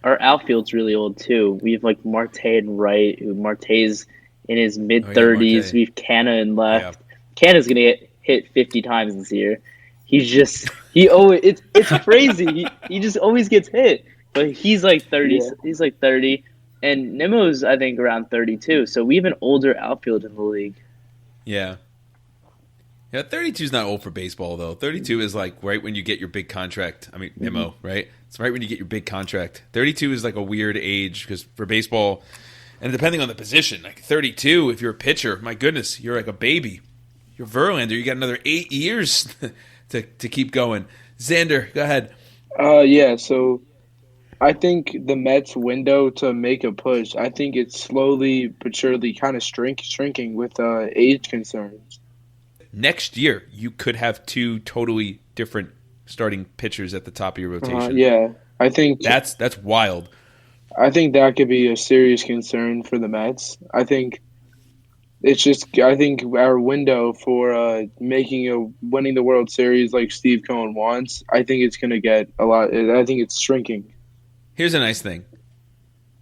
Our outfield's really old too. We have Marte and Wright, who Marte's in his mid-30s. We have Canna in left. Yeah. Canna's going to get hit 50 times this year. It's crazy. He just always gets hit. But he's 30. Yeah. He's 30. And Nemo's, I think, around 32. So we have an older outfield in the league. Yeah. Yeah, 32 is not old for baseball, though. 32 is right when you get your big contract. I mean, Nemo, right? It's right when you get your big contract. 32 is a weird age because for baseball... And depending on the position, 32, if you're a pitcher, my goodness, you're a baby. You're Verlander. You got another 8 years to keep going. Xander, go ahead. So I think the Mets' window to make a push, I think it's slowly but surely kind of shrinking with age concerns. Next year, you could have 2 totally different starting pitchers at the top of your rotation. I think that's wild. I think that could be a serious concern for the Mets. I think our window for winning the World Series like Steve Cohen wants, I think it's going to get a lot. I think it's shrinking. Here's a nice thing.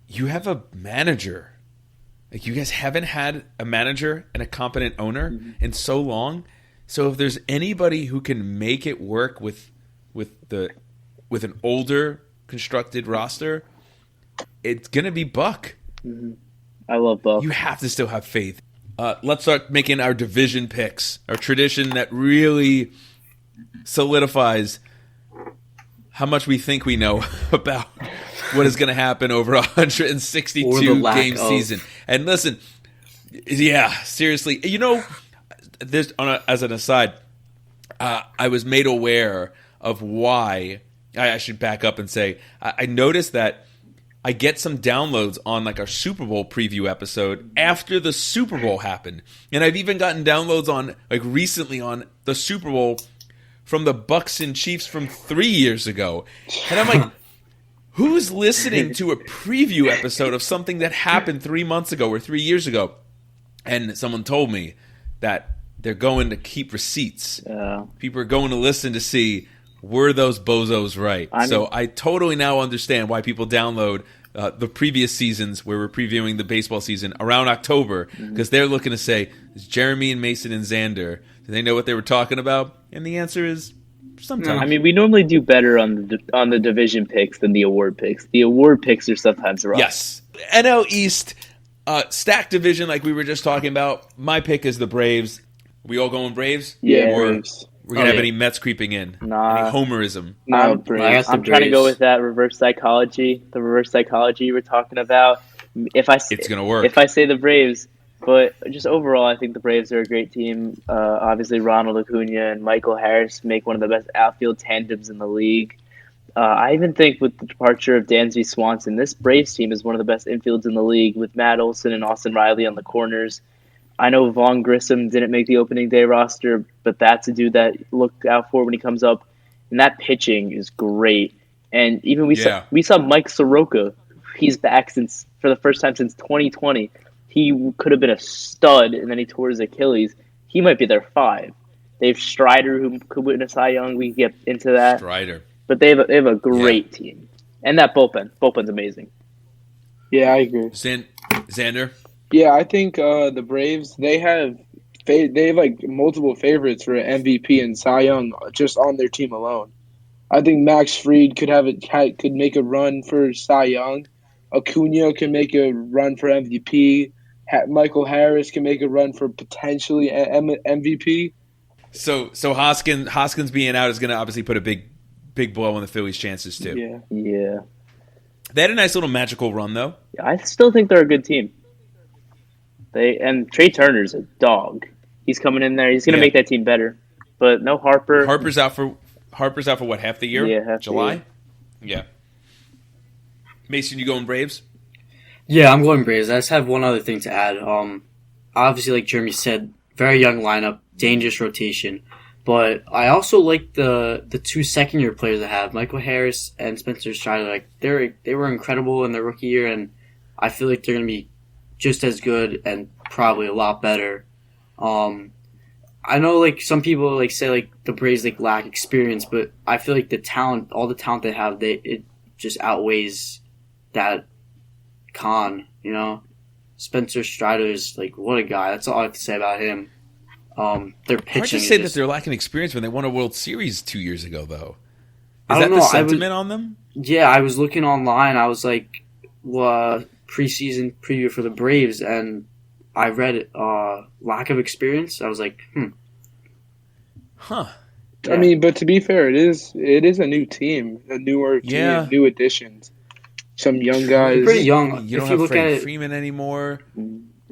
You have a manager. You guys haven't had a manager and a competent owner in so long. So if there's anybody who can make it work with an older constructed roster, it's going to be Buck. Mm-hmm. I love Buck. You have to still have faith. Let's start making our division picks, our tradition that really solidifies how much we think we know about what is going to happen over a 162-game season. And listen, seriously, as an aside, I was made aware of why. I should back up and say I noticed that I get some downloads on like our Super Bowl preview episode after the Super Bowl happened. And I've even gotten downloads on like recently on the Super Bowl from the Bucks and Chiefs from 3 years ago. And I'm like, who's listening to a preview episode of something that happened 3 months ago or 3 years ago? And someone told me that they're going to keep receipts. People are going to listen to see, were those bozos right? So I totally now understand why people download the previous seasons where we're previewing the baseball season around October, because they're looking to say, is Jeremy and Mason and Xander, do they know what they were talking about? And the answer is sometimes. I mean, we normally do better on the division picks than the award picks. The award picks are sometimes rough. Yes. NL East, stacked division like we were just talking about. My pick is the Braves. We all going Braves? Yeah, or Braves. We're going to have any Mets creeping in? Nah. Any homerism? I'm trying to go with that reverse psychology. The reverse psychology you were talking about. It's going to work. If I say the Braves, but just overall, I think the Braves are a great team. Obviously, Ronald Acuna and Michael Harris make one of the best outfield tandems in the league. I even think with the departure of Dansby Swanson, this Braves team is one of the best infields in the league with Matt Olson and Austin Riley on the corners. I know Vaughn Grissom didn't make the opening day roster, but that's a dude that look out for when he comes up. And that pitching is great. And even we saw Mike Soroka. He's back for the first time since 2020. He could have been a stud, and then he tore his Achilles. He might be their 5. They have Strider, who could win a Cy Young. We can get into that. Strider. But they have a great team. And that bullpen's amazing. Yeah, I agree. Xander? Yeah, I think the Braves, they have like multiple favorites for MVP and Cy Young just on their team alone. I think Max Fried could make a run for Cy Young. Acuna can make a run for MVP. Michael Harris can make a run for potentially MVP. So Hoskins being out is going to obviously put a big blow on the Phillies' chances too. Yeah. They had a nice little magical run though. I still think they're a good team. And Trey Turner's a dog. He's coming in there. He's going to make that team better. But no Harper. Harper's out for what, half the year? Yeah, July? Yeah. Mason, you going Braves? Yeah, I'm going Braves. I just have one other thing to add. Obviously, like Jeremy said, very young lineup, dangerous rotation. But I also like the 2 second-year players I have, Michael Harris and Spencer Strider. Like they were incredible in their rookie year, and I feel like they're going to be just as good and probably a lot better. I know like some people like say like the Braves like lack experience, but I feel like all the talent they have, it just outweighs that con. You know, Spencer Strider is like, what a guy. That's all I have to say about him. Their pitching. Hard to say that they're lacking experience when they won a World Series 2 years ago, though. Is that the sentiment on them? Yeah, I was looking online. I was like, preseason preview for the Braves, and I read it, lack of experience. I was like, Huh. Yeah. I mean, but to be fair, it is a new team, a newer team, new additions. Some young guys. They're pretty young. You don't have Freddie Freeman anymore.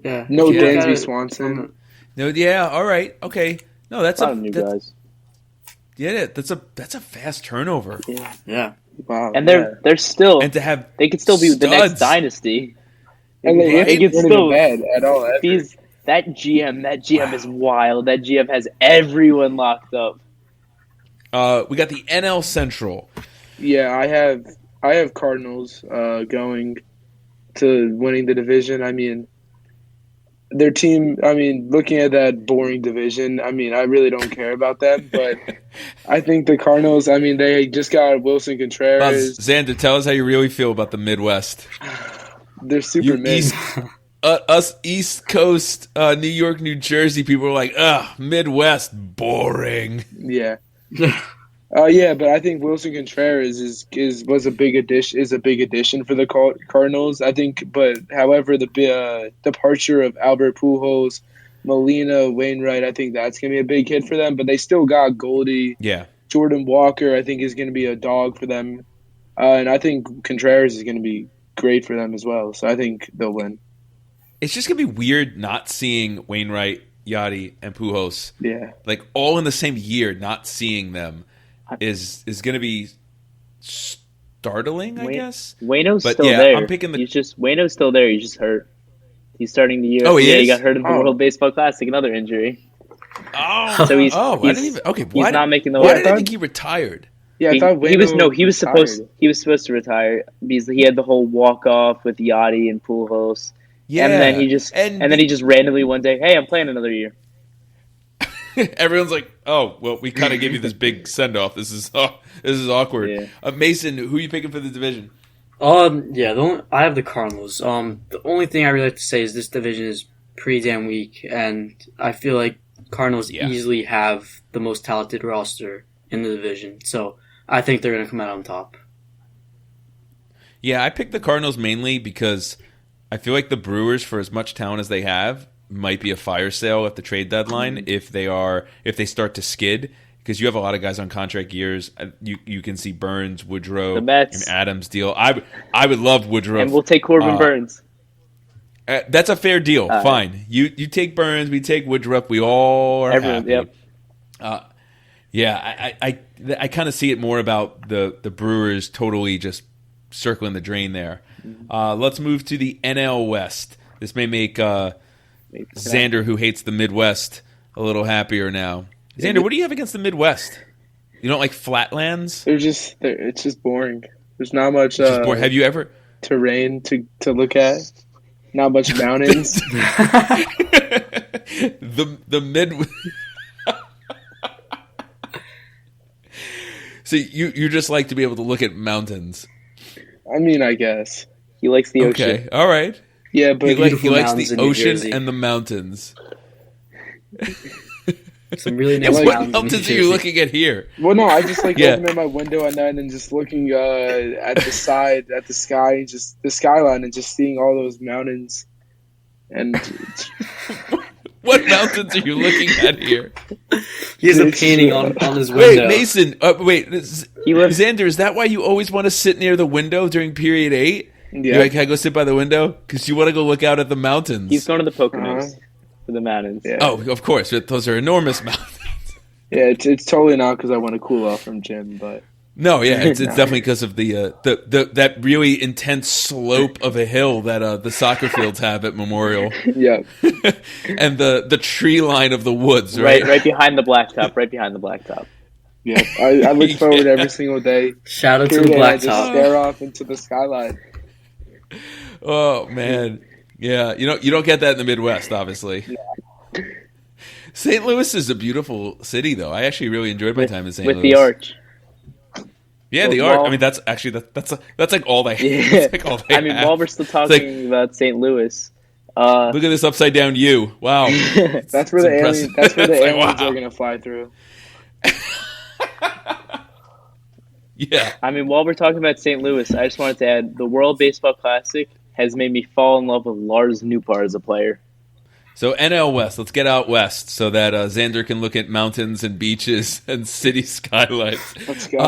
Yeah. No Dansby Swanson. No, yeah, all right, okay. No, that's a lot of new guys. Yeah, that's a fast turnover. Yeah. Wow. And they're still, and to have they could still be the next dynasty. And they get still bad at all. That GM is wild. That GM has everyone locked up. We got the NL Central. Yeah, I have Cardinals going to winning the division. I mean, their team, looking at that boring division, I really don't care about them. But I think the Cardinals, they just got Wilson Contreras. Xander, tell us how you really feel about the Midwest. They're super mid. Us East Coast, New York, New Jersey people are like, Midwest, boring. Yeah. Yeah, but I think Wilson Contreras is a big addition for the Cardinals. I think, but however, the departure of Albert Pujols, Molina, Wainwright, I think that's gonna be a big hit for them. But they still got Goldie. Yeah. Jordan Walker, I think, is gonna be a dog for them, and I think Contreras is gonna be great for them as well. So I think they'll win. It's just gonna be weird not seeing Wainwright, Yachty, and Pujols. Yeah. Like all in the same year, not seeing them. is going to be startling, I guess. Wayno's But still yeah, there. I'm picking the. Wayno's still there. He's just hurt. He's starting the year. Oh, he is? He got hurt in the World Baseball Classic, another injury. Oh, So he's I didn't even. Okay, he's not making the. Why did I think he retired? Yeah, I thought he was retired. He was supposed to retire because he had the whole walk off with Yachty and Pujols. Yeah, and then he just randomly one day, hey, I'm playing another year. Everyone's like, "Oh, well, we kind of gave you this big send off. This is awkward." Yeah. Mason, who are you picking for the division? I have the Cardinals. The only thing I really like to say is this division is pretty damn weak, and I feel like Cardinals easily have the most talented roster in the division. So I think they're going to come out on top. Yeah, I picked the Cardinals mainly because I feel like the Brewers, for as much talent as they have, might be a fire sale at the trade deadline if they start to skid, because you have a lot of guys on contract years. You can see Burns, Woodrow, the Mets, and Adams deal. I would love Woodrow, and we'll take Corbin Burns. That's a fair deal. Fine, you take Burns, we take Woodruff. We all are happy. Yep. Yeah, I kind of see it more about the Brewers totally just circling the drain there. Let's move to the NL West. This may make Xander, who hates the Midwest, a little happier now. Xander, what do you have against the Midwest? You don't like flatlands? It's just boring. There's not much have you ever terrain to look at. Not much mountains. the mid. So you just like to be able to look at mountains. I mean, I guess he likes the ocean. Okay, all right. Yeah, but he likes the ocean and the mountains. Some really nice what mountains. What mountains are you looking at here? Well, no, I just like opening my window at night and just looking at the sky, just the skyline, and just seeing all those mountains. And what mountains are you looking at here? He has a painting on his window. Wait, Mason. Xander, is that why you always want to sit near the window during period 8? Yeah. You're like, can I go sit by the window? Because you want to go look out at the mountains. He's going to the Poconos for the mountains. Yeah. Oh, of course. Those are enormous mountains. Yeah, it's totally not because I want to cool off from gym, but no, yeah, it's definitely because of the that really intense slope of a hill that the soccer fields have at Memorial. Yeah, and the tree line of the woods, right behind the blacktop. Yeah, I look forward every single day. Shout out to the blacktop. I just stare off into the skyline. Oh man, yeah, you don't get that in the Midwest, obviously. Yeah. St. Louis is a beautiful city, though. I actually really enjoyed my time in St. Louis. With the arch. Yeah, the arch. I mean, that's actually that's like all they. Yeah. Like all they have. While we're still talking about St. Louis, look at this upside down U. Wow, that's where the aliens. That's where the aliens are gonna fly through. Yeah. I mean, while we're talking about St. Louis, I just wanted to add the World Baseball Classic has made me fall in love with Lars Nootbaar as a player. So NL West, let's get out west so that Xander can look at mountains and beaches and city skylines. Let's go.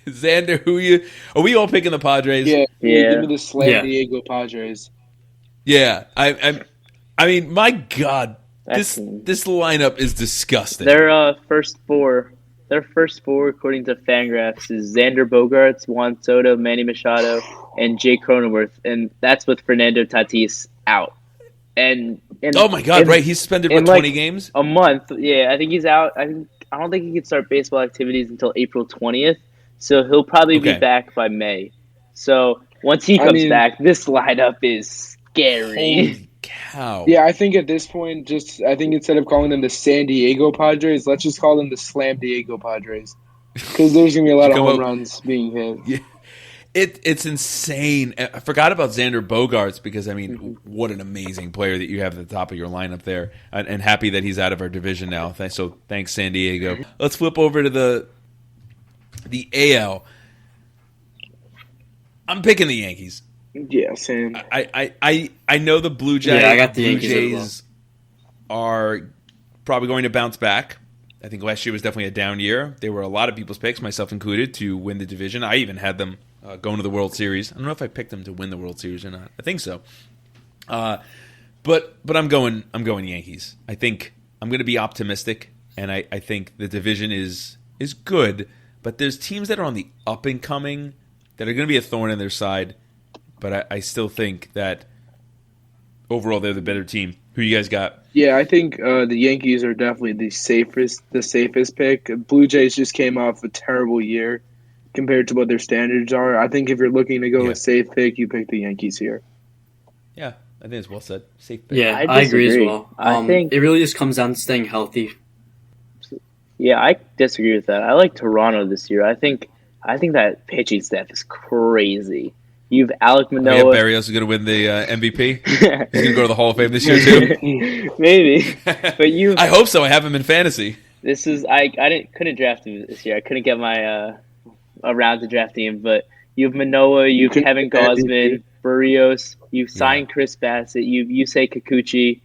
Xander, are we all picking the Padres? Yeah. Give me the San Diego Padres. Yeah, I mean, my God, this lineup is disgusting. Their first four, according to Fangraphs, is Xander Bogaerts, Juan Soto, Manny Machado, and Jay Cronenworth, and that's with Fernando Tatis out. And oh my God, right? He's suspended for 20 games? A month. Yeah, I think he's out. I don't think he can start baseball activities until April 20th, so he'll probably be back by May. So once he comes back, this lineup is scary. Holy cow. Yeah, I think at this point, I think instead of calling them the San Diego Padres, let's just call them the Slam Diego Padres. Because there's going to be a lot of home runs being hit. Yeah. It's insane. I forgot about Xander Bogaerts because, I mean, what an amazing player that you have at the top of your lineup there. And happy that he's out of our division now. So thanks, San Diego. Let's flip over to the AL. I'm picking the Yankees. Yeah, same. I know the Blue Jays, I got the Yankees are probably going to bounce back. I think last year was definitely a down year. They were a lot of people's picks, myself included, to win the division. I even had them going to the World Series. I don't know if I picked them to win the World Series or not. I think so. But I'm going Yankees. I think I'm going to be optimistic. and I think the division is good, but there's teams that are on the up and coming that are going to be a thorn in their side. But I still think that overall they're the better team. Who you guys got? Yeah, I think the Yankees are definitely the safest pick. Blue Jays just came off a terrible year compared to what their standards are. I think if you're looking to go a safe pick, you pick the Yankees here. Yeah, I think it's well said. Safe pick. Yeah, I agree as well. I think it really just comes down to staying healthy. Yeah, I disagree with that. I like Toronto this year. I think that pitching staff is crazy. You've Alec Manoah. Yeah, Barrios is going to win the MVP. He's going to go to the Hall of Fame this year too. Maybe, but you. I hope so. I have him in fantasy. This is couldn't draft him this year. I couldn't get my around to drafting him. But you have Manoah. You have Kevin Gausman, Barrios. You've signed Chris Bassett. You say Kikuchi.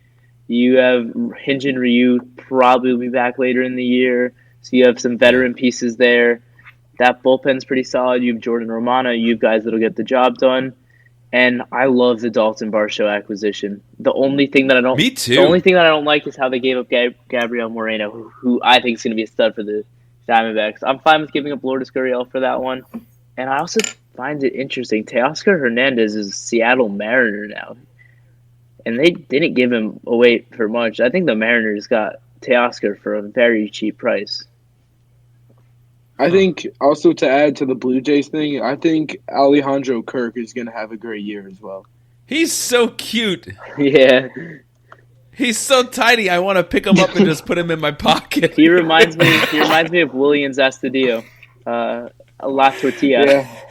You have Hyun-Jin Ryu probably will be back later in the year. So you have some veteran pieces there. That bullpen's pretty solid. You have Jordan Romano. You have guys that'll get the job done. And I love the Dalton Varsho acquisition. The only thing that I don't Me too. The only thing that I don't like is how they gave up Gabriel Moreno, who I think is going to be a stud for the Diamondbacks. I'm fine with giving up Lourdes Gurriel for that one. And I also find it interesting. Teoscar Hernandez is a Seattle Mariner now. And they didn't give him away for much. I think the Mariners got Teoscar for a very cheap price. I think also to add to the Blue Jays thing, I think Alejandro Kirk is going to have a great year as well. He's so cute. Yeah. He's so tiny. I want to pick him up and just put him in my pocket. He reminds me of Williams Astudillo. A La Tortilla. Yeah.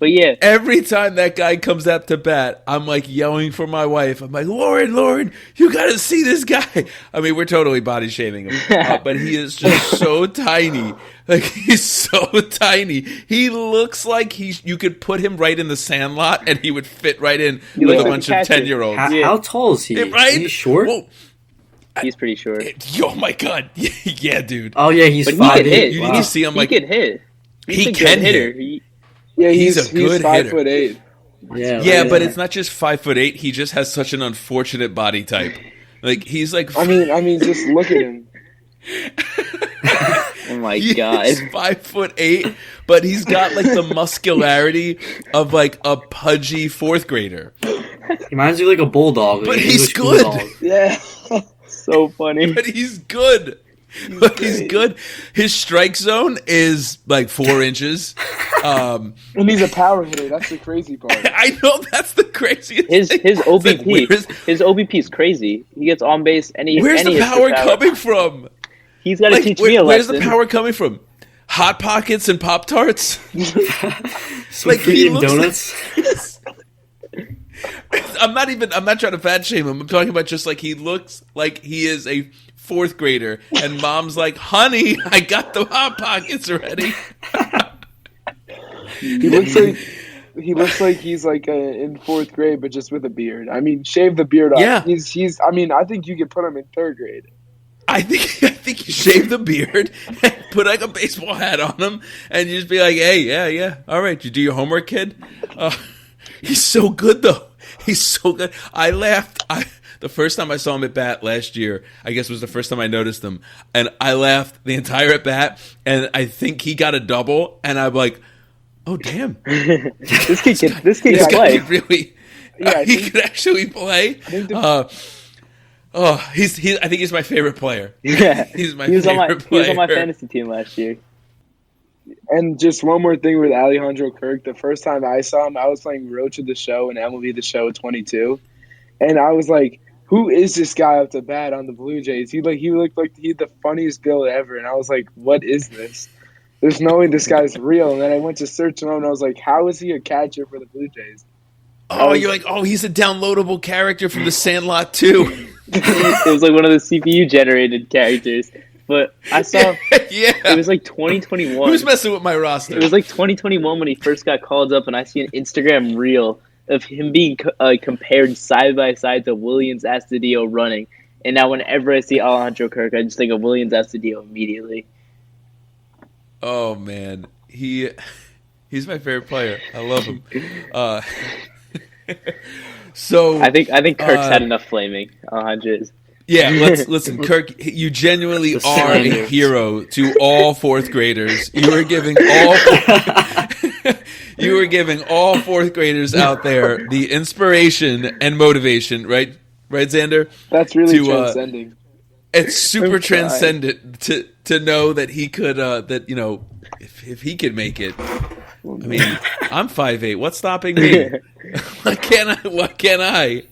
But yeah. Every time that guy comes up to bat, I'm like yelling for my wife. I'm like, Lauren, you got to see this guy. I mean, we're totally body shaming him. But he is just so tiny. Like, he's so tiny. He looks like you could put him right in the Sandlot and he would fit right in with a bunch of 10-year-olds. How tall is he? Right? Is he short? Well, he's pretty short. Oh, my God. Yeah, dude. Oh, yeah, he's 5'8". He can hit. You need to see him. Like, he can hit. He's he a can good hitter. hit. Yeah, he's a good 5'8". Yeah, but it's not just 5'8". He just has such an unfortunate body type. Like, he's like. I mean, just look at him. Oh my God. He's 5'8", but he's got like the muscularity of like a pudgy fourth grader. He reminds me like a bulldog. But he's good. Bulldog. Yeah, so funny. But he's good. He's good. His strike zone is like 4 inches. And he's a power hitter. That's the crazy part. I know, that's the craziest His thing. OBP. Like, his OBP is crazy. He gets on base and he. Where's and the he power coming from? He's got to teach me a Where's lesson. the power coming from? Hot Pockets and Pop Tarts? Like eating donuts. I'm not trying to fat shame him. I'm talking about just like he looks like he is a fourth grader, and mom's like, "Honey, I got the Hot Pockets ready." He looks like he's like in fourth grade, but just with a beard. I mean, shave the beard off. Yeah. He's. I mean, I think you could put him in third grade. I think you shave the beard, and put like a baseball hat on him, and you just be like, "Hey, yeah, all right, you do your homework, kid." He's so good though. He's so good. I laughed. The first time I saw him at bat last year, I guess was the first time I noticed him, and I laughed the entire at bat. And I think he got a double, and I'm like, "Oh damn, this kid can play." Could really, he could actually play. I think he's my favorite player. Yeah, he's my he was favorite player. He was on my fantasy team last year. And just one more thing with Alejandro Kirk. The first time I saw him, I was playing Road to the Show in MLB The Show 22, and I was like, "Who is this guy up to bat on the Blue Jays?" He looked like he had the funniest build ever, and I was like, "What is this? There's no way this guy's real." And then I went to search him up, and I was like, "How is he a catcher for the Blue Jays?" You're like, he's a downloadable character from the Sandlot too. It was like one of the CPU generated characters. But I saw it was like 2021. Who's messing with my roster? It was like 2021 when he first got called up, and I see an Instagram reel of him being compared side by side to Williams Astudillo running. And now whenever I see Alejandro Kirk, I just think of Williams Astudillo immediately. Oh man, he's my favorite player. I love him. So I think Kirk's had enough flaming. Alejandro is. Yeah, listen, Kirk, you genuinely are a hero to all fourth graders. You are giving all fourth graders out there the inspiration and motivation, right, Xander? That's really transcending. It's super transcendent to know that he could if he could make it. I mean, I'm 5'8". What's stopping me? What can I?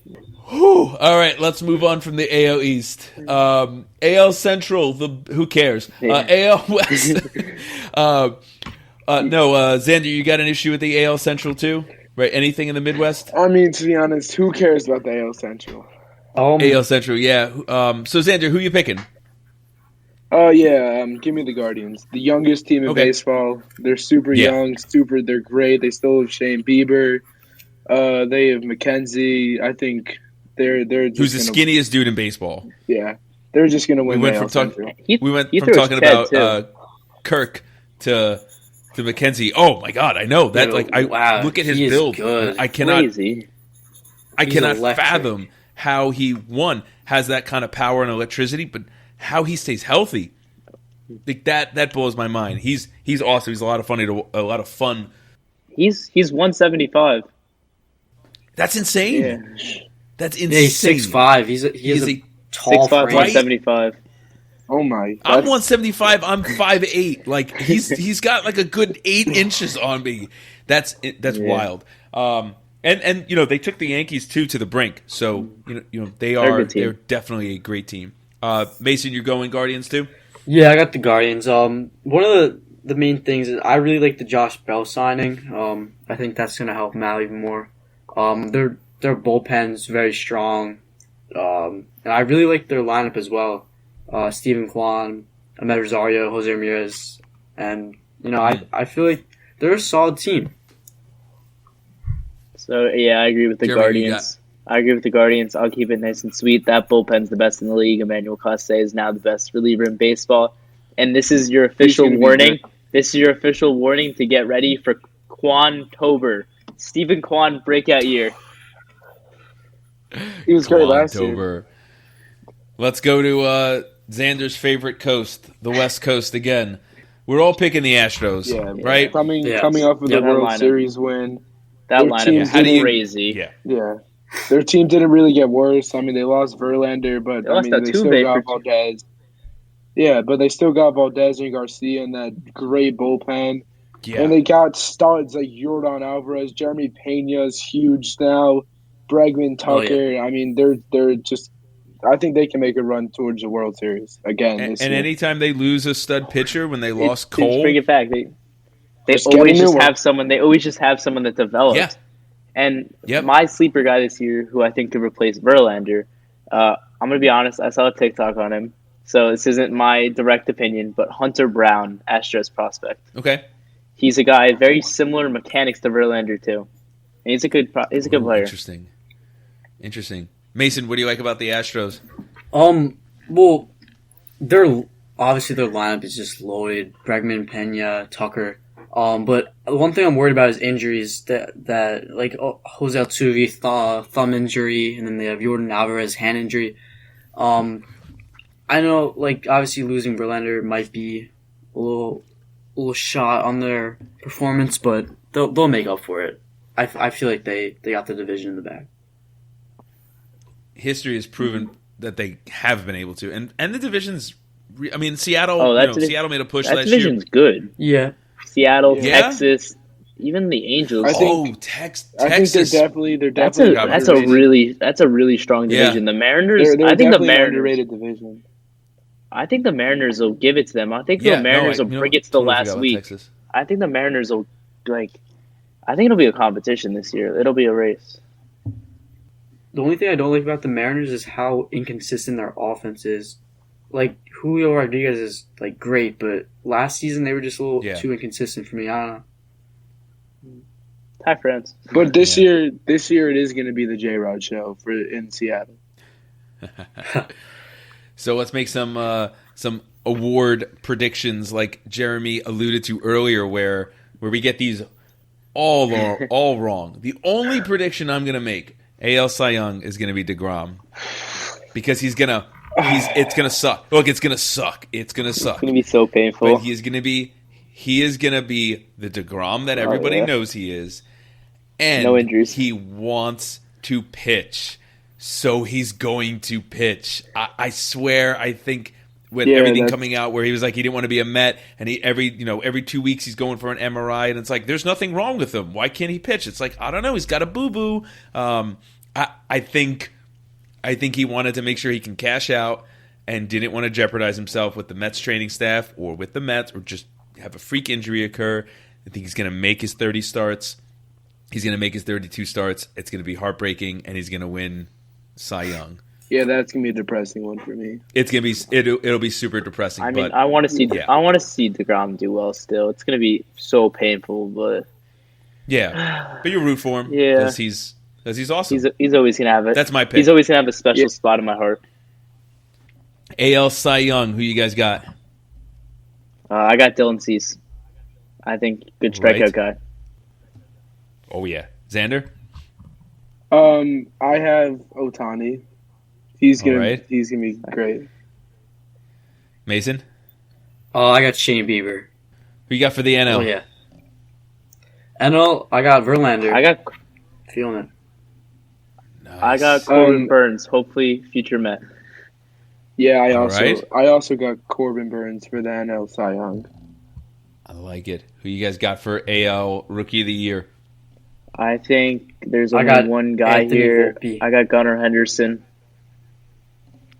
Whew. All right, let's move on from the AL East. AL Central, who cares? AL West. Xander, you got an issue with the AL Central too? Right? Anything in the Midwest? I mean, to be honest, who cares about the AL Central? AL Central, yeah. So, Xander, who you picking? Give me the Guardians. The youngest team in baseball. They're super young, they're great. They still have Shane Bieber. They have McKenzie. I think they're just who's the skinniest dude in baseball. Yeah. They're just going to win the AL Central. We went from talking about Kirk to McKenzie. Oh, my God, I know. That look at his build. Good. I cannot electric. fathom how he, has that kind of power and electricity, but how he stays healthy. Like that blows my mind. He's awesome. He's a lot of fun. He's 175. That's insane. Yeah. That's insane. Yeah, he's 6'5". He's a tall 6'5", frame. 175. Oh my! I'm 175. I'm 5'8". Like he's got like a good 8 inches on me. That's wild. And they took the Yankees too to the brink. So they're definitely a great team. Mason, you're going Guardians too? Yeah, I got the Guardians. One of the main things is I really like the Josh Bell signing. I think that's going to help them out even more. Their bullpen's very strong, and I really like their lineup as well. Steven Kwan, Ahmed Rosario, Jose Ramirez, and I feel like they're a solid team. So yeah, I agree with the Guardians. I'll keep it nice and sweet. That bullpen's the best in the league. Emmanuel Coste is now the best reliever in baseball. And this is your official warning. This is your official warning to get ready for Kwan-tober. Stephen Kwan breakout year. He was great last year. Let's go to Xander's favorite coast, the West Coast again. We're all picking the Astros, right? Coming off of the World Series win. That lineup is crazy. Yeah. Their team didn't really get worse. I mean, they lost Verlander, but they still got Valdez. Yeah, but they still got Valdez and Garcia in that great bullpen. Yeah. And they got studs like Yordan Alvarez, Jeremy Pena's huge now, Bregman, Tucker. Oh, yeah. I mean, they're just – I think they can make a run towards the World Series again this year. And anytime they lose a stud pitcher, when they lost Cole – bring it back. They always just have someone. They always just have someone that develops. Yeah. And my sleeper guy this year, who I think could replace Verlander, I'm going to be honest, I saw a TikTok on him. So this isn't my direct opinion, but Hunter Brown, Astros prospect. Okay. He's a guy very similar mechanics to Verlander too. And he's a good player. Interesting. Mason, what do you like about the Astros? Well, their lineup is just loaded. Bregman, Pena, Tucker. But one thing I'm worried about is injuries. That like Jose Altuve thumb injury, and then they have Yordan Alvarez hand injury. I know, like obviously losing Verlander might be a little shot on their performance, but they'll make up for it. I feel like they got the division in the bag. History has proven that they have been able to, and the division's. I mean, Seattle. Seattle made a push last year. That division's good. Yeah. Seattle, Texas, even the Angels. Texas. I think they're definitely. That's a really strong division. Yeah. The Mariners. I think the Mariners underrated division. I think the Mariners will give it to them. I think the Mariners will bring it to the last week. Texas. I think the Mariners will I think it'll be a competition this year. It'll be a race. The only thing I don't like about the Mariners is how inconsistent their offense is. Like, Julio Rodriguez is, like, great, but last season they were just a little too inconsistent for me. I don't know. Hi, friends. But this year it is going to be the J-Rod show in Seattle. So let's make some award predictions like Jeremy alluded to earlier where we get these all wrong. The only prediction I'm going to make, AL Cy Young, is going to be DeGrom because he's going to it's gonna suck. Look, it's gonna suck. It's gonna suck. It's gonna be so painful. But he is gonna be the DeGrom that everybody knows he is, and no injuries. He wants to pitch, so he's going to pitch. I swear. I think with everything coming out where he was like he didn't want to be a Met, and every 2 weeks he's going for an MRI, and it's like there's nothing wrong with him. Why can't he pitch? It's like I don't know. He's got a boo boo. I think he wanted to make sure he can cash out and didn't want to jeopardize himself with the Mets training staff or with the Mets or just have a freak injury occur. I think he's going to make his 30 starts. He's going to make his 32 starts. It's going to be heartbreaking, and he's going to win Cy Young. Yeah, that's gonna be a depressing one for me. It's gonna be it'll be super depressing. I mean, I want to see DeGrom do well. Still, it's gonna be so painful, but but you root for him because he's awesome. He's always gonna have it. That's my pick. He's always gonna have a special spot in my heart. AL Cy Young, who you guys got? I got Dylan Cease. I think good strikeout guy. Oh yeah, Xander. I have Ohtani. He's gonna be great. Mason? Oh, I got Shane Bieber. Who you got for the NL? Oh yeah. NL, I got Verlander. I got feeling it. Nice. I got Corbin Burns. Hopefully, future Met. Yeah, I also got Corbin Burns for the NL Cy Young. I like it. Who you guys got for AL Rookie of the Year? I think there's only one guy Anthony here. Volpe. I got Gunnar Henderson.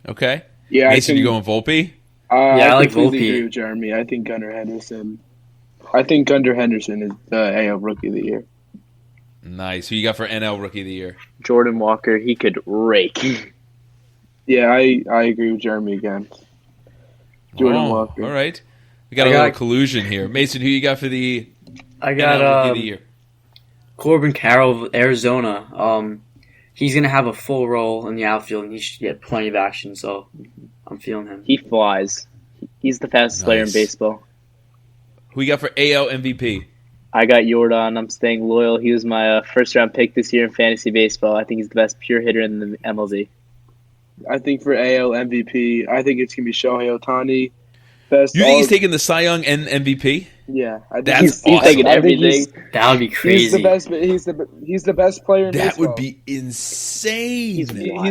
Okay. Yeah, Mason, you going Volpe? I like completely Volpe. agree with Jeremy. I think Gunnar Henderson is the AL Rookie of the Year. Nice. Who you got for NL Rookie of the Year? Jordan Walker. He could rake. Yeah, I agree with Jeremy again. Jordan Walker. All right. We got a little collusion here. Mason, who you got for the I got NL Rookie of the Year? Corbin Carroll of Arizona. He's going to have a full role in the outfield, and he should get plenty of action, so I'm feeling him. He flies. He's the fastest player in baseball. Who you got for AL MVP? I got Jordan. I'm staying loyal. He was my first-round pick this year in fantasy baseball. I think he's the best pure hitter in the MLB. I think for AL MVP, I think it's going to be Shohei Ohtani. You think he's taking the Cy Young and MVP? Yeah, that's he's taking everything. That would be crazy. He's the best player in baseball. That would be insane. He's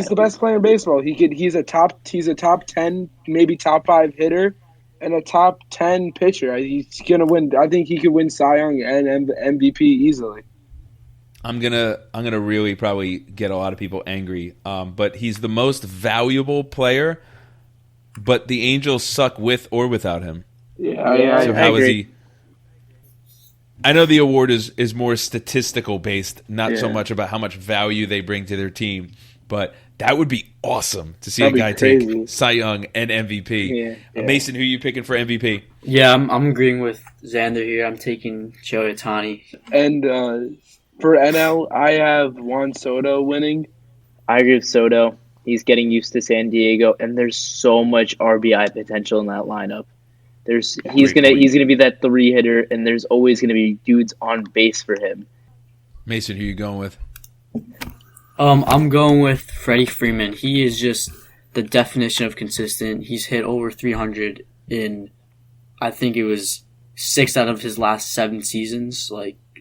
the best player in baseball. He's a top 10, maybe top 5 hitter and a top 10 pitcher. He's gonna win. I think he could win Cy Young and MVP easily. I'm gonna really probably get a lot of people angry. But he's the most valuable player. But the Angels suck with or without him. Yeah, so how is he? I know the award is more statistical based, not so much about how much value they bring to their team. But that would be awesome to see a guy take Cy Young and MVP. Yeah. Mason, who are you picking for MVP? Yeah, I'm agreeing with Xander here. I'm taking Shohei Ohtani. And for NL, I have Juan Soto winning. I agree with Soto. He's getting used to San Diego, and there's so much RBI potential in that lineup. He's gonna be that 3 hitter, and there's always gonna be dudes on base for him. Mason, who are you going with? I'm going with Freddie Freeman. He is just the definition of consistent. He's hit over 300 in, I think it was 6 out of his last 7 seasons.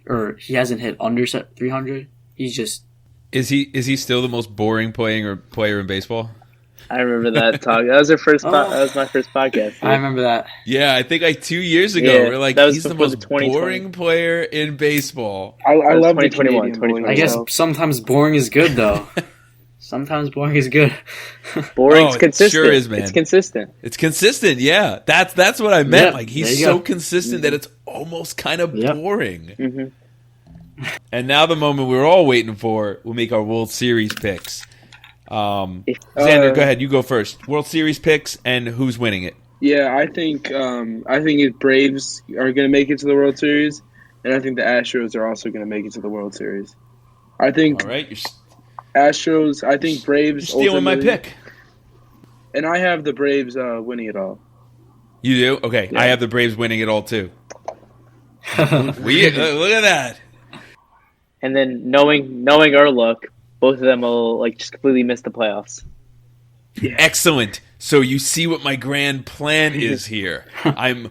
Or he hasn't hit under 300. He's just. Is he still the most boring player in baseball? I remember that talk. That was that was my first podcast. I remember that. Yeah, I think 2 years ago we're like he's the most boring player in baseball. I love 2021. I guess sometimes boring is good though. Sometimes boring is good. Boring's consistent. It sure is, man. It's consistent. It's consistent. Yeah, that's what I meant. Yep, he's so consistent that it's almost kind of boring. Mm-hmm. And now the moment we're all waiting for, we'll make our World Series picks. Xander, go ahead. You go first. World Series picks and who's winning it. Yeah, I think the Braves are going to make it to the World Series, and I think the Astros are also going to make it to the World Series. I think. All right, Astros. I think Braves. You're stealing my pick. And I have the Braves winning it all. You do? Okay, yeah. I have the Braves winning it all too. Look at that. And then knowing our luck, both of them will just completely miss the playoffs. Excellent. So you see what my grand plan is here. I'm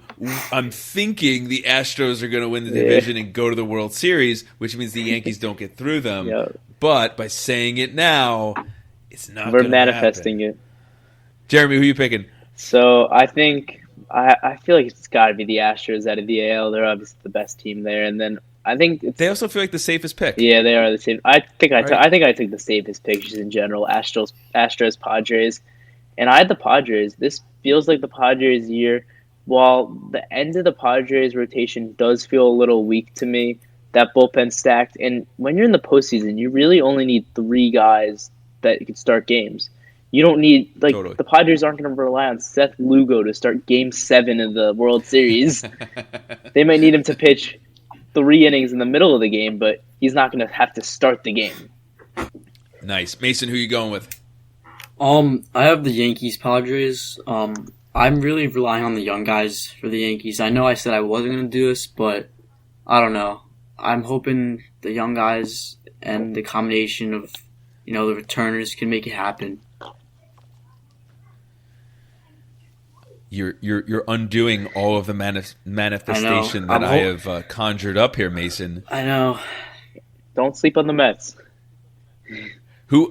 thinking the Astros are going to win the division and go to the World Series, which means the Yankees don't get through them. Yep. But by saying it now, it's not. We're manifesting it. Jeremy, who are you picking? So I think I feel like it's got to be the Astros out of the AL. They're obviously the best team there, and then I think they also feel like the safest pick. Yeah, they are the same. I think I took the safest pick just in general. Astros, Padres. And I had the Padres. This feels like the Padres' year. While the end of the Padres' rotation does feel a little weak to me, that bullpen stacked. And when you're in the postseason, you really only need 3 guys that can start games. You don't need, totally. The Padres aren't going to rely on Seth Lugo to start Game 7 of the World Series. They might need him to pitch 3 innings in the middle of the game, but he's not going to have to start the game. Nice. Mason, who are you going with? I have the Yankees Padres. I'm really relying on the young guys for the Yankees. I know I said I wasn't going to do this, but I don't know. I'm hoping the young guys and the combination of, the returners can make it happen. You're undoing all of the manifestation that I have conjured up here, Mason. I know. Don't sleep on the Mets. Who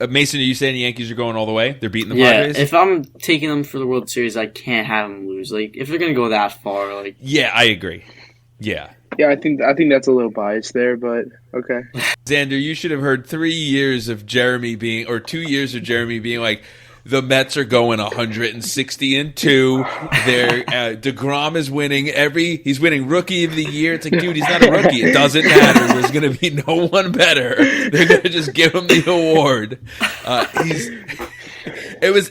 Mason? Are you saying the Yankees are going all the way? They're beating the Padres? Yeah, if I'm taking them for the World Series, I can't have them lose. If they're gonna go that far, yeah, I agree. Yeah, I think that's a little biased there, but okay. Xander, you should have heard 3 years of Jeremy being, or 2 years of Jeremy being like, the Mets are going 160-2. DeGrom is winning he's winning Rookie of the Year. It's like, dude, he's not a rookie. It doesn't matter. There's going to be no one better. They're going to just give him the award. It was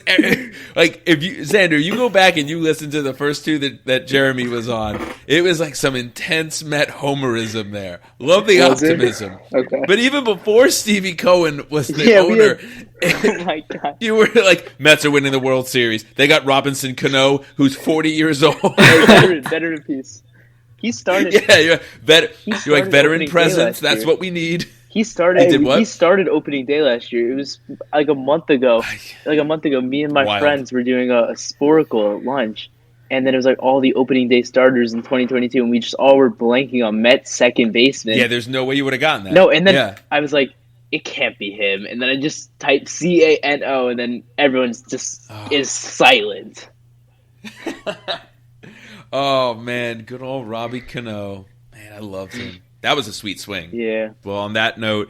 like, Xander, you go back and you listen to the first 2 that Jeremy was on. It was like some intense Met homerism there. Love the optimism. Okay. But even before Stevie Cohen was the owner, oh my God. You were like, Mets are winning the World Series. They got Robinson Cano, who's 40 years old. veteran piece. He started. Yeah, you're like veteran presence. That's what we need. He started opening day last year. It was like a month ago. Me and my friends were doing a Sporkle at lunch, and then it was like all the opening day starters in 2022, and we just all were blanking on Mets second baseman. Yeah, there's no way you would have gotten that. No, and then I was like, it can't be him. And then I just typed Cano, and then everyone's just is silent. Oh man, good old Robbie Cano. Man, I loved him. That was a sweet swing. Yeah. Well, on that note,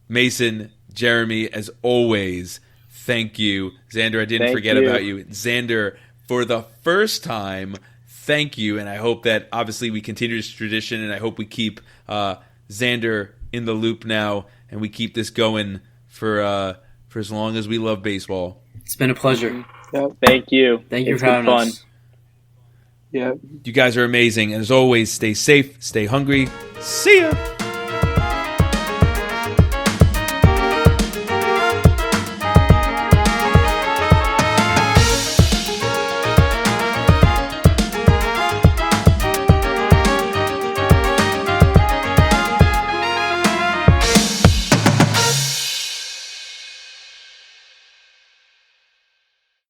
Mason, Jeremy, as always, thank you. Xander, I didn't forget about you. Xander, for the first time, thank you. And I hope that, obviously, we continue this tradition, and I hope we keep Xander in the loop now, and we keep this going for as long as we love baseball. It's been a pleasure. Yep. Thank you. Thank you for having us. Yeah. You guys are amazing. And as always, stay safe, stay hungry. See ya.